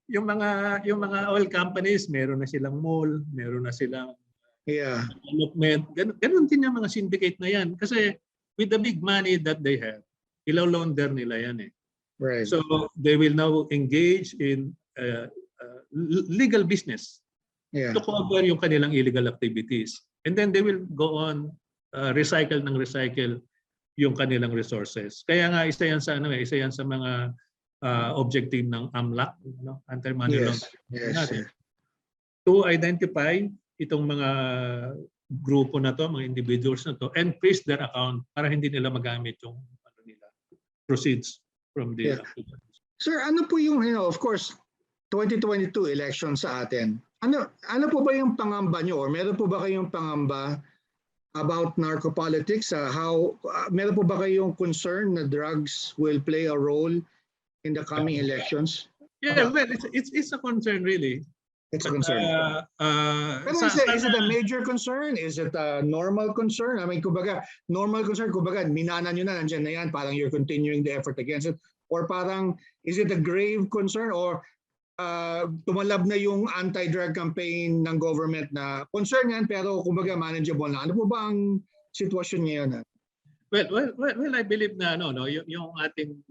Yung mga oil companies, meron na silang mall, meron na silang development. Ganun din yung mga syndicate na yan. Kasi with the big money that they have, ilaw-launder nila yan Right. So they will now engage in legal business to cover yung kanilang illegal activities. And then they will go on recycle yung kanilang resources. Kaya nga isa yan sa mga objective ng AMLAC, anti-money laundering. To identify itong mga grupo na to, mga individuals na to, and freeze their account para hindi nila magamit yung proceeds from the activities. Sir, ano po yung, of course, 2022 election sa atin. Ano po ba yung pangamba nyo or meron po ba kayong pangamba about narco-politics? Meron po ba kayong concern na drugs will play a role in the coming elections? Yeah, well, it's a concern really. It's a concern. Pero is it a major concern? Is it a normal concern? I mean, normal concern, minana nyo na, nandyan na yan, parang you're continuing the effort against it. Or parang, is it a grave concern? Or tumalab na yung anti-drug campaign ng government na concern yan pero manageable na. Ano po ba ang sitwasyon ngayon? Well, I believe na yung ating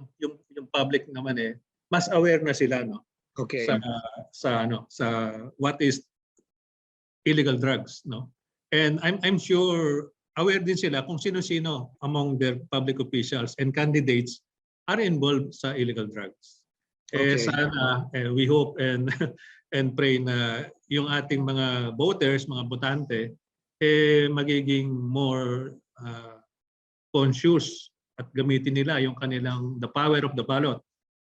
yung public naman mas aware na sila Okay. sa what is illegal drugs and I'm sure aware din sila kung sino-sino among their public officials and candidates are involved sa illegal drugs. Sana we hope and pray na yung ating mga voters, mga botante magiging more conscious at gamitin nila yung kanilang the power of the ballot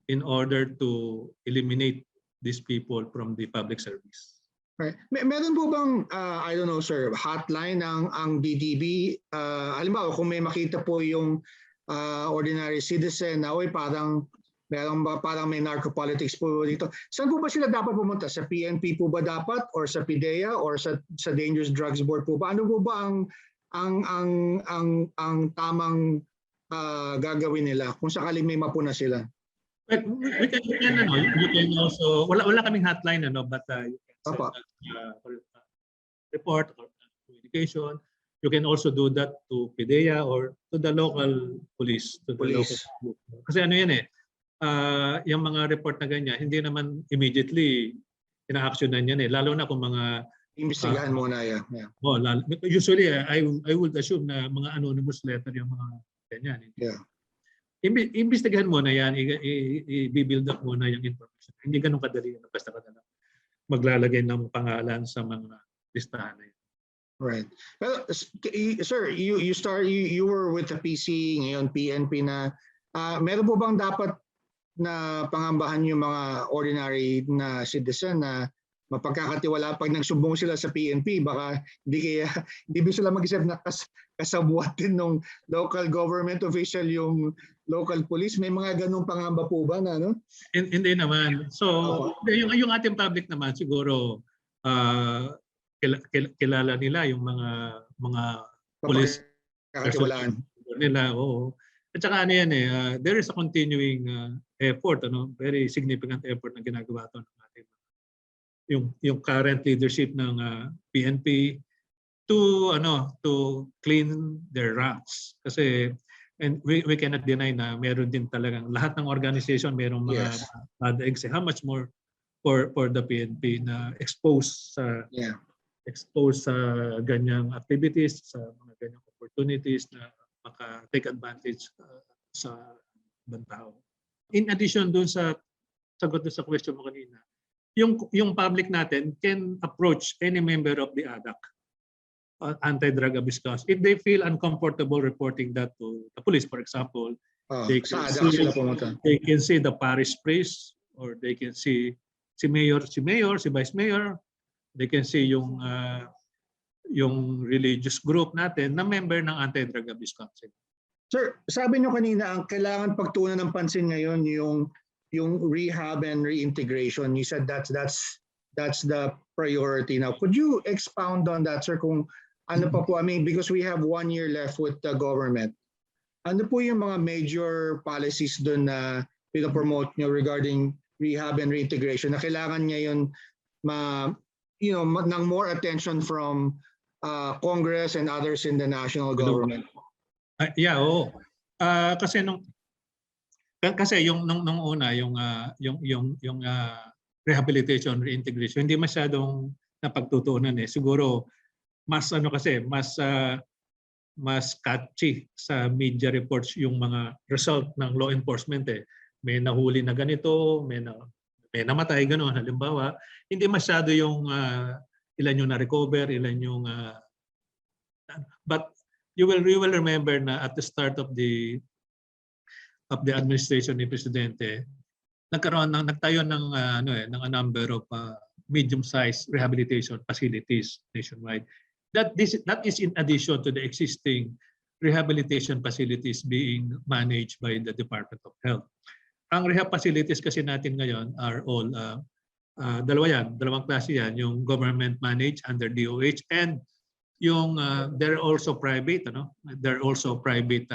in order to eliminate these people from the public service. Right. Meron po bang I don't know sir, hotline ang DDB? Halimbawa kung may makita po yung ordinary citizen na parang may narco-politics po dito. Saan po ba sila dapat pumunta? Sa PNP po ba dapat or sa PIDEA or sa Dangerous Drugs Board po ba? Ano po ba ang tamang gagawin nila kung sakaling may mapuna sila? Well, you can also wala kaming hotline but you can send report or communication. You can also do that to PIDEA or to the local police. Kasi yung mga report na ganyan, hindi naman immediately ina-actionan yan lalo na kung mga imbestigahan muna usually I would assume na mga anonymous letter yung mga ganyan. Imbestigahan muna yan, i-build up muna yung information. Hindi ganun kadali basta maglalagay ng pangalan sa mga listahan na yan. Right. Well, sir, you were with the PC, ngayon PNP na. Meron po bang dapat na pangambahan yung mga ordinary na citizen na mapagkakatiwala pag nagsumbong sila sa PNP, baka hindi sila mag-isip na kasabuatin ng local government official yung local police. May mga ganung pangamba po ba na, no? Hindi naman. So, yung ating public naman siguro kilala nila yung mga police Kakatiwalaan nila, oo. At saka ano yan there is a continuing effort, very significant effort na ginagawa ito ng ating yung current leadership ng PNP to clean their ranks. Kasi and we cannot deny na meron din talagang lahat ng organization merong mga bad eggs. How much more for the PNP na exposed sa ganyang activities, sa mga ganyang opportunities na maka-take advantage sa ibang tao. In addition dun sa sagot sa question mo kanina, yung public natin can approach any member of the ADAC, anti-drug abuse cause, if they feel uncomfortable reporting that to the police, for example. They can see the parish priest, or they can see si mayor, si vice mayor. They can see yung religious group natin na member ng Anti-Drug Abuse Council. Sir, sabi nyo kanina ang kailangan pagtuunan ng pansin ngayon yung rehab and reintegration. You said that's the priority now. Could you expound on that, sir? Kung ano pa po, I mean, because we have 1 year left with the government. Ano po yung mga major policies doon na pinopromote nyo regarding rehab and reintegration na kailangan ngayon ng more attention from Congress and others in the national government? Kasi yung nung una yung rehabilitation, reintegration hindi masyadong napagtutuunan siguro mas mas catchy sa media reports yung mga result ng law enforcement may nahuli na ganito, may namatay gano'n halimbawa. Hindi masyado yung ilan yung na-recover, ilan yung but you will remember na at the start of the administration ni Presidente, nagtayo ng a number of medium-sized rehabilitation facilities nationwide. That is in addition to the existing rehabilitation facilities being managed by the Department of Health. Ang rehab facilities kasi natin ngayon are all dalawang klase yan, yung government managed under DOH and yung they're also private they're also private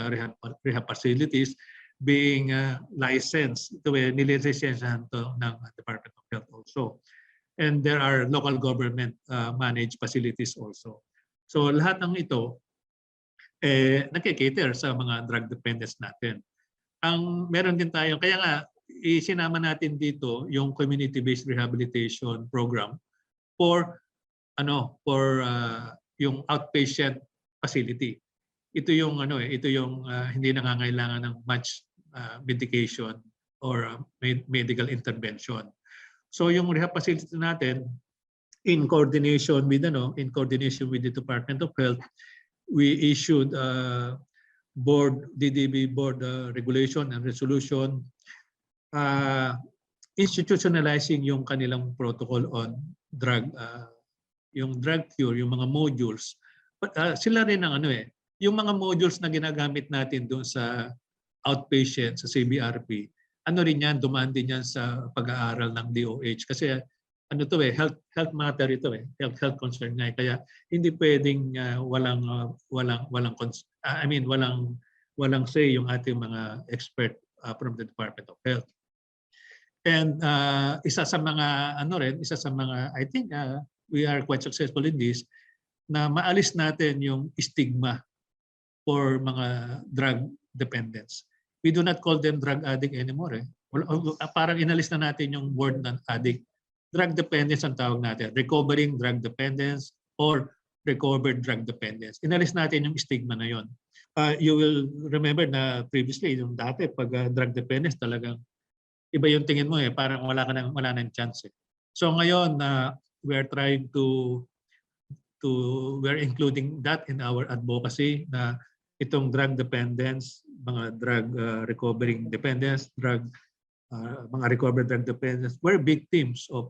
rehab facilities being licensed nilisensiyahan to ng Department of Health also. And there are local government managed facilities also. So lahat ng ito nakikater sa mga drug dependents natin. Ang meron din tayo, kaya nga isinama natin dito yung community-based rehabilitation program for yung outpatient facility. Ito yung hindi nangangailangan ng much medication or medical intervention. So yung rehab facility natin in coordination with the Department of Health, we issued DDB board regulation and resolution institutionalizing yung kanilang protocol on yung drug cure, yung mga modules. But sila rin ang yung mga modules na ginagamit natin doon sa outpatient, sa CBRP, rin yan, dumaan din yan sa pag-aaral ng DOH. Kasi health matter ito health concern nga. Kaya hindi pwedeng walang say yung ating mga expert from the Department of Health. And isa sa mga I think we are quite successful in this, na maalis natin yung stigma for mga drug dependents. We do not call them drug addict anymore. Parang inalis na natin yung word ng addict. Drug dependence ang tawag natin. Recovering drug dependence or recovered drug dependence. Inalis natin yung stigma na yon. You will remember na previously, yung dati, pag drug dependence, talagang iba yung tingin mo parang wala nang chance. So ngayon, we're trying we're including that in our advocacy na itong drug dependence, mga drug recovering dependence, mga recovered drug dependence, we're victims of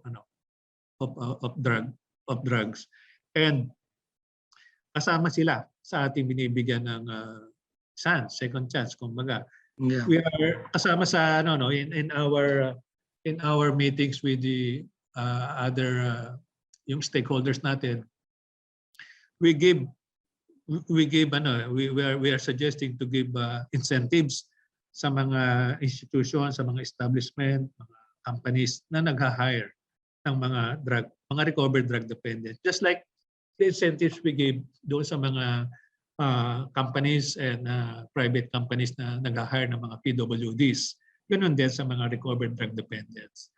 of drugs. And kasama sila sa ating binibigyan ng second chance, kumbaga. Yeah. We are kasama sa in our meetings with the other yung stakeholders natin. We are suggesting to give incentives sa mga institutions, sa mga establishment, mga companies na nag-hire ng mga recovered drug dependent. Just like the incentives we gave doon sa mga companies and private companies na nag-hire ng mga PWDs. Ganun din sa mga recovered drug dependents.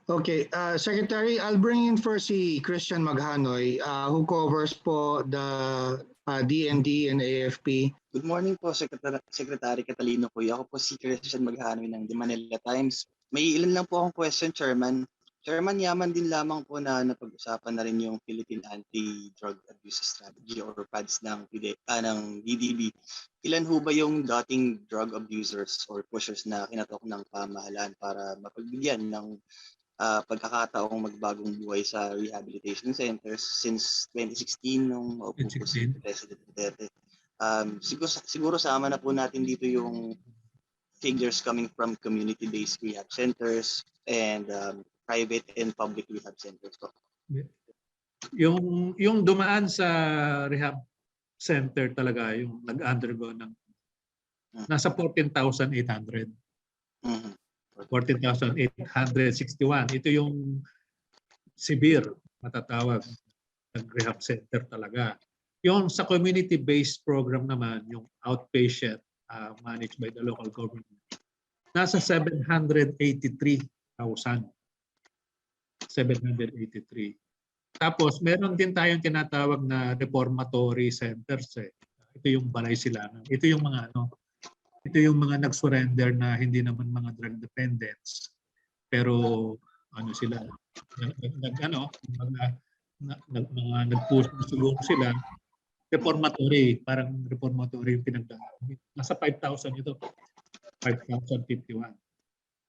Okay, Secretary, I'll bring in first si Christian Maghanoy who covers po the DND and AFP. Good morning po, Secretary Catalino Cuy. Ako po si Christian Maghanoy ng The Manila Times. May ilan lang po akong question, Chairman. Chairman, yaman din lamang po na napag-usapan na rin yung Philippine Anti-Drug Abuse Strategy or PADS ng DDB. Ilan ho ba yung dating drug abusers or pushers na kinatok ng pamahalaan para mapagbigyan ng pagkakataong magbagong buhay sa rehabilitation centers since 2016 nung maupo po si President Duterte? Siguro sama na po natin dito yung figures coming from community-based rehab centers and private and public rehab centers. Yung dumaan sa rehab center talaga, yung nag-undergo ng nasa 14,800. 14,861. Ito yung severe, matatawag, nag-rehab center talaga. Yung sa community-based program naman, yung outpatient managed by the local government, nasa 783,000. 783. Tapos meron din tayong tinatawag na reformatory centers. Ito yung balay sila. Ito yung mga nag-surrender na hindi naman mga drug dependents. Pero sila nag-push siguro sila reformatory, parang reformatory yung pinagdaan. Nasa 5,000 ito. 5,051.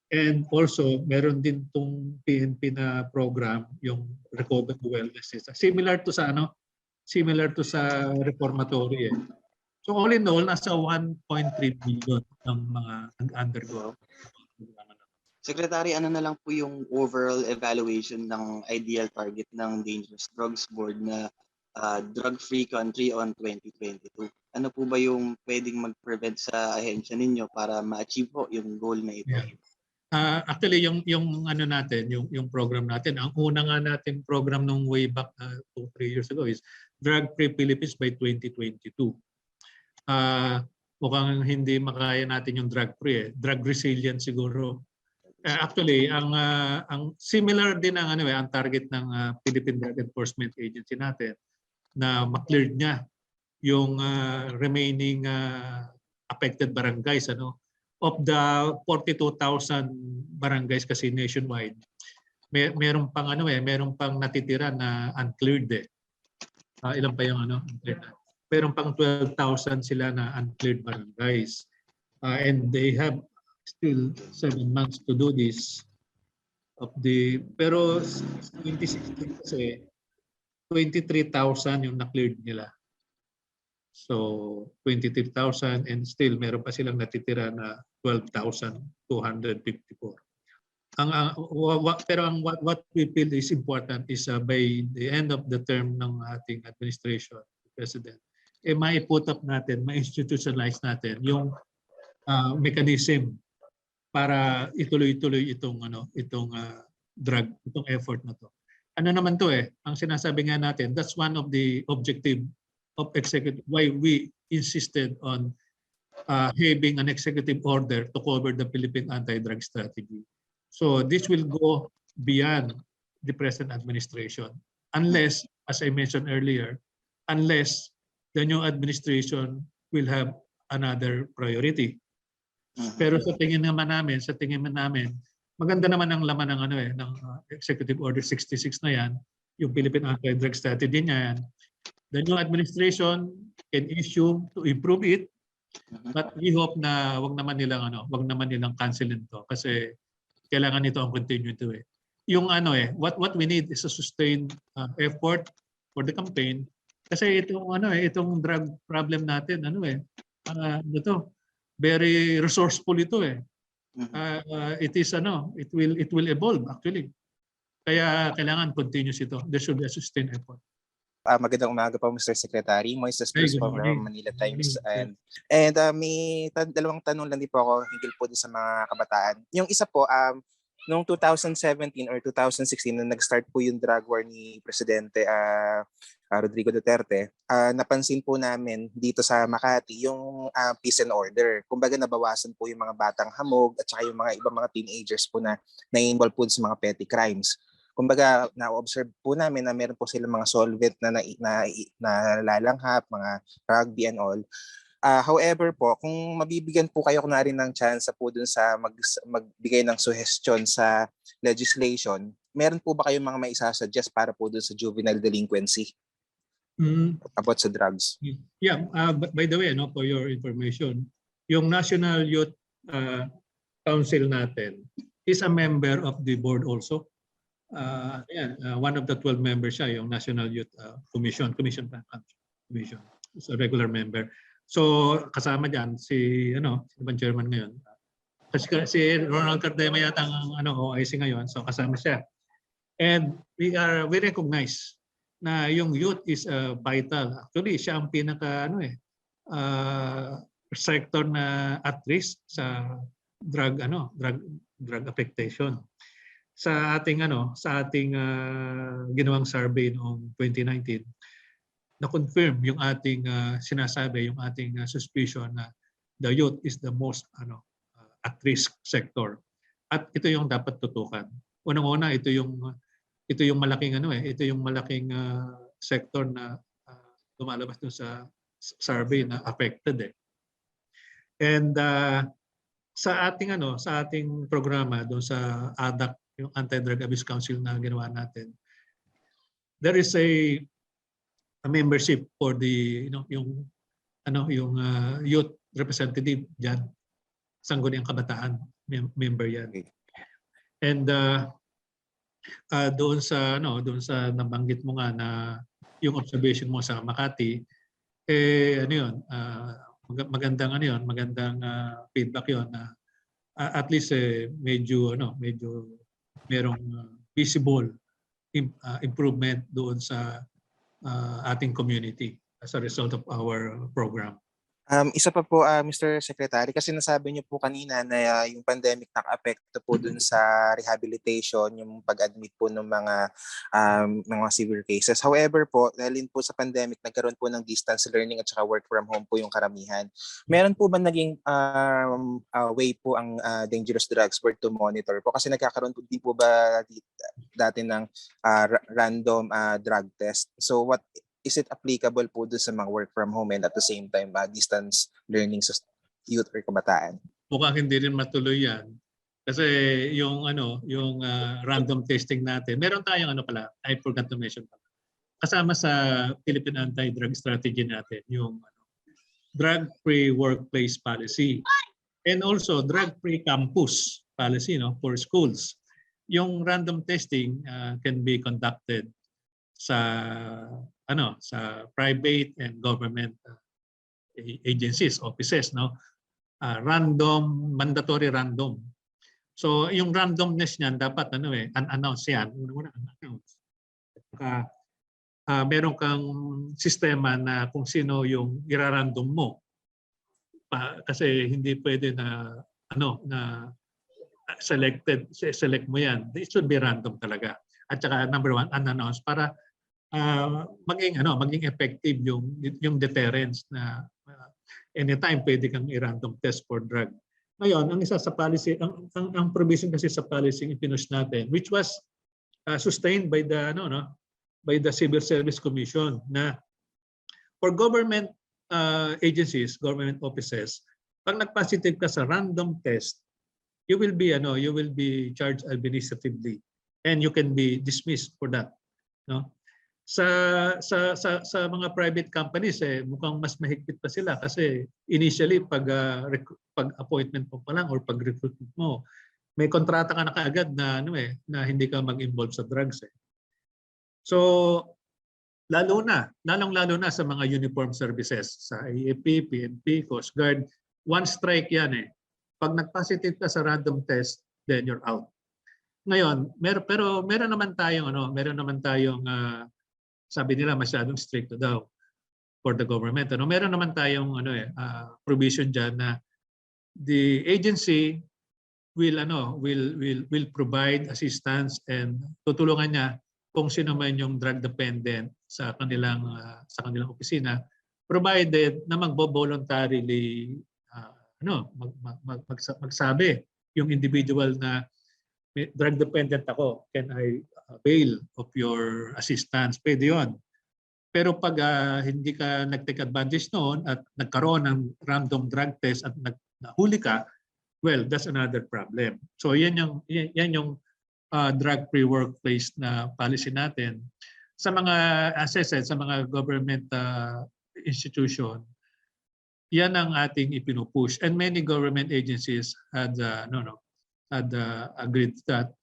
And also, meron din tong PNP na program, yung Recovery Wellness System. Similar to sa reformatory. So all in all, nasa 1.3 billion ng mga nag-undergo. Secretary, ano na lang po yung overall evaluation ng ideal target ng Dangerous Drugs Board na drug-free country on 2022? Ano po ba yung pwedeng mag-prevent sa ahensya ninyo para ma-achieve po yung goal na ito? Yeah. Actually, yung program natin, ang una nga natin program nung way back 2-3 years ago is Drug-Free Philippines by 2022. Mukhang hindi makaya natin yung drug-free. Drug resilient siguro. Actually, ang similar din ang target ng Philippine Drug Enforcement Agency natin na ma-cleared niya yung remaining affected barangays. Of the 42,000 barangays kasi nationwide, meron pang natitira na uncleared. Ilan pa yung uncleared? Meron pang 12,000 sila na uncleared barangays. And they have still 7 months to do this. Pero 2016 kasi 23,000 yung na-cleared nila. So 23,000 and still meron pa silang natitira na 12,254. Pero what we feel is important is by the end of the term ng ating administration, President, mai-put up natin, ma-institutionalize natin yung mechanism para ituloy-tuloy itong effort na to. Ano naman to ang sinasabi nga natin, that's one of the objective of executive, why we insisted on having an executive order to cover the Philippine anti-drug strategy. So this will go beyond the present administration unless, as I mentioned earlier, unless the new administration will have another priority. Pero sa tingin namin, maganda naman ang laman ng Executive Order 66 na yan, yung Philippine anti-drug strategy niya yan. The new administration can issue to improve it But we hope na wag naman nilang cancelin to kasi kailangan nito ang continue to eh. Yung what we need is a sustained effort for the campaign kasi itong drug problem natin very resourceful ito eh. It will evolve actually. Kaya kailangan continuous ito. There should be a sustained effort. Magandang umaga po, Mr. Secretary. Moises Cruz po from Manila Times. And may dalawang tanong lang din po ako hinggil po sa mga kabataan. Yung isa po, noong 2017 or 2016, nung nag-start po yung drug war ni Presidente Rodrigo Duterte, napansin po namin dito sa Makati yung peace and order. Kumbaga nabawasan po yung mga batang hamog at saka yung mga ibang mga teenagers po na na-involve po sa mga petty crimes. Kumbaga, na-observe po namin na meron po silang mga solvent na nalalanghap, mga rugby and all. However po, kung mabibigyan po kayo kunwari ng chance po dun sa magbigay ng suggestion sa legislation, meron po ba kayong mga maisasuggest para po dun sa juvenile delinquency about sa drugs? Yeah, by the way, for your information, yung National Youth Council natin is a member of the board also. One of the 12 members siya, yung National Youth Commission. It's a regular member. So kasama diyan si chairman ngayon. Kasi si Ronald Cardema yata ang OIC ngayon. So kasama siya. And we recognize na yung youth is vital. Actually, siya ang pinaka sector na at risk sa drug affectation. Sa ating ginawang survey noong 2019, na-confirm yung ating sinasabi, yung ating suspicion na the youth is the most at-risk sector. At ito yung dapat tutukan. Unang-una, ito yung malaking sector na lumalabas dun sa survey na affected eh. And sa ating programa doon sa ADAC, yung Anti-Drug Abuse Council na ginawa natin, there is a membership for the yung youth representative diyan, sangguniang kabataan, member yan. And doon sa nabanggit mo nga na yung observation mo sa Makati, magandang feedback yon na at least medyo merong visible improvement doon sa ating community as a result of our program. Isa pa po, Mr. Secretary, kasi nasabi niyo po kanina na yung pandemic naka-apekto po dun sa rehabilitation, yung pag-admit po ng mga severe cases. However po, dahil po sa pandemic, nagkaroon po ng distance learning at saka work from home po yung karamihan. Meron po ba naging way po ang dangerous drugs board to monitor po? Kasi nagkakaroon po din po ba dati ng random drug test? So what is it applicable po doon sa mga work from home and at the same time distance learning sa youth or kabataan? Mukhang hindi rin matuloy yan. Kasi yung random testing natin, meron tayong I forgot to mention pala. Kasama sa Philippine Anti-Drug Strategy natin, yung drug-free workplace policy and also drug-free campus policy for schools. Yung random testing can be conducted sa private and government agencies, offices, mandatory random. So yung randomness niyan dapat unannounced yan. Unannounced. Meron kang sistema na kung sino yung irarandom mo. Kasi hindi pwede na select mo yan. It should be random talaga. At saka number one, unannounced para maging effective yung deterrence na anytime pwede kang i-random test for drug. Ngayon, ang isa sa policy, ang provision kasi sa policy ipinush natin, which was sustained by the Civil Service Commission, na for government agencies, government offices, pag nag-positive ka sa random test, you will be charged administratively and you can be dismissed for that. Sa mga private companies mukhang mas mahigpit pa sila kasi initially pag appointment mo pa lang or pag recruitment mo may kontrata ka na kaagad na na hindi ka mag-involve sa drugs So lalong-lalo na sa mga uniform services sa AFP, PNP, Coast Guard, one strike yan Pag nag-positive ka sa random test, then you're out. Ngayon, pero meron naman tayong sabi nila masyadong strict daw for the government. Meron naman tayong provision diyan na the agency will provide assistance and tutulungan niya kung sino man yung drug dependent sa kanilang opisina, provided na magbo-voluntarily magsabi yung individual na drug dependent ako, can I avail of your assistance? Pwede yun. Pero pag hindi ka nag-take advantage noon at nagkaroon ng random drug test at nahuli ka, well, that's another problem. So yan yung drug-free workplace na policy natin. Sa mga sa mga government institution, yan ang ating ipinupush. And many government agencies had agreed to that.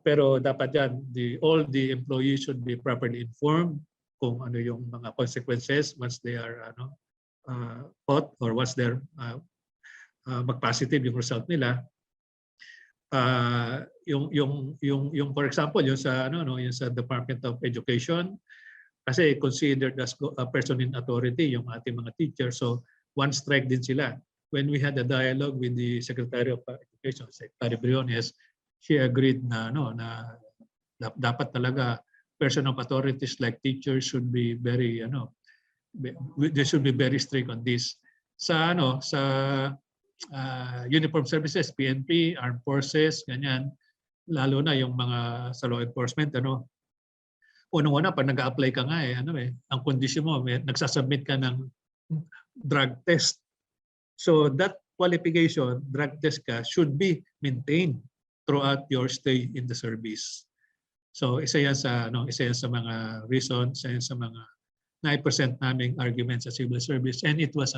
Pero dapat yan, all the employees should be properly informed kung ano yung mga consequences once they are caught or once they're mag-positive yung result nila. Yung for example, yung sa Department of Education, kasi considered as a person in authority yung ating mga teachers. So one strike din sila. When we had a dialogue with the Secretary of Education, Secretary Briones, she agreed na dapat talaga person of authorities like teachers should be very they should be very strict on this. Sa uniform services, PNP, armed forces, ganyan, lalo na yung mga sa law enforcement unang-una pag nag-a-apply ka nga ang kondisyon mo nagsasubmit ka ng drug test. So that qualification, drug test ka, should be maintained throughout your stay in the service. So isa yan sa mga reasons, isa yan sa mga na-present naming arguments sa civil service, and it was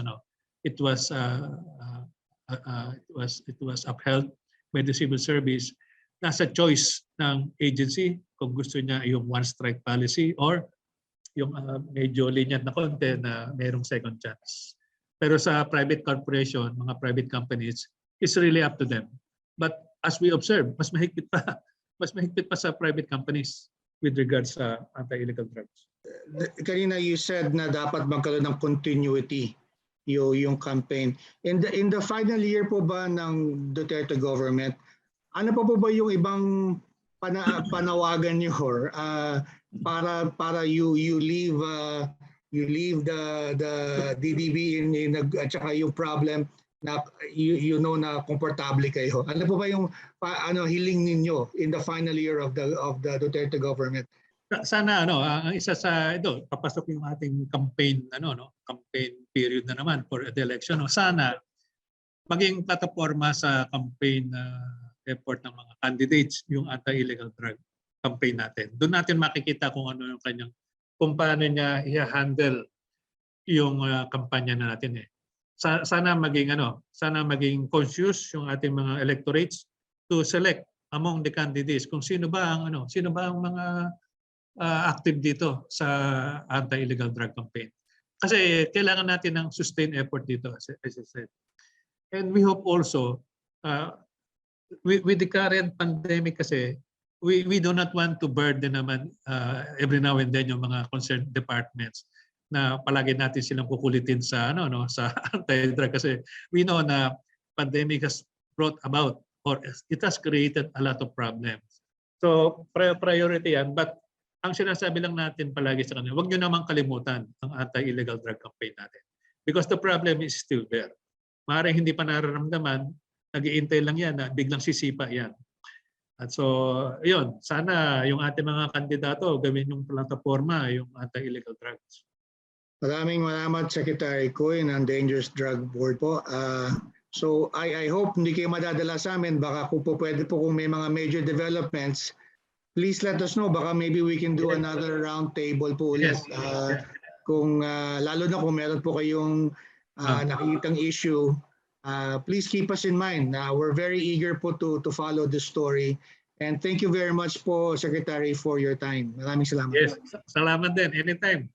upheld by the civil service. Nasa choice ng agency kung gusto niya yung one strike policy or yung medyo lenient na konti na mayroong second chance. Pero sa private corporation, mga private companies, it's really up to them. But as we observe, mas mahigpit pa sa private companies with regards sa anti-illegal drugs. Kanina you said na dapat magkaroon ng continuity yung campaign. In the final year po ba ng Duterte government, ano pa po ba yung ibang panawagan niyo para you leave the DDB at saka yung problem na na komportable kayo? Ano po ba yung hiling ninyo in the final year of the Duterte government? Sana ang isa sa papasok yung ating campaign campaign period na naman for the election. Sana maging plataforma sa campaign effort ng mga candidates yung anti-illegal drug campaign natin. Doon natin makikita kung ano yung kung paano niya i-handle yung kampanya natin Sana maging conscious yung ating mga electorates to select among the candidates kung sino ba ang mga active dito sa anti-illegal drug campaign. Kasi kailangan natin ng sustained effort dito, as I said. And we hope also, with the current pandemic kasi, we do not want to burden naman every now and then yung mga concerned departments na palagi natin silang kukulitin sa sa anti-drug kasi we know na pandemic has brought about or it has created a lot of problems. So priority yan, but ang sinasabi lang natin palagi sa kanila, huwag nyo naman kalimutan ang anti-illegal drug campaign natin. Because the problem is still there. Maaaring hindi pa nararamdaman, nag-iintay lang yan na biglang sisipa yan. At so, yun, sana yung ating mga kandidato gawin yung plataforma, yung anti-illegal drugs. Maraming salamat, Secretary Cuy ng Dangerous Drug Board po. So I hope hindi kayo madadala sa amin. Baka kung po pwede po kung may mga major developments, please let us know. Baka maybe we can do another roundtable po ulit. Kung lalo na kung meron po kayong nakikitang issue, please keep us in mind. We're very eager po to follow this story. And thank you very much po, Secretary, for your time. Maraming salamat. Yes, salamat din. Anytime.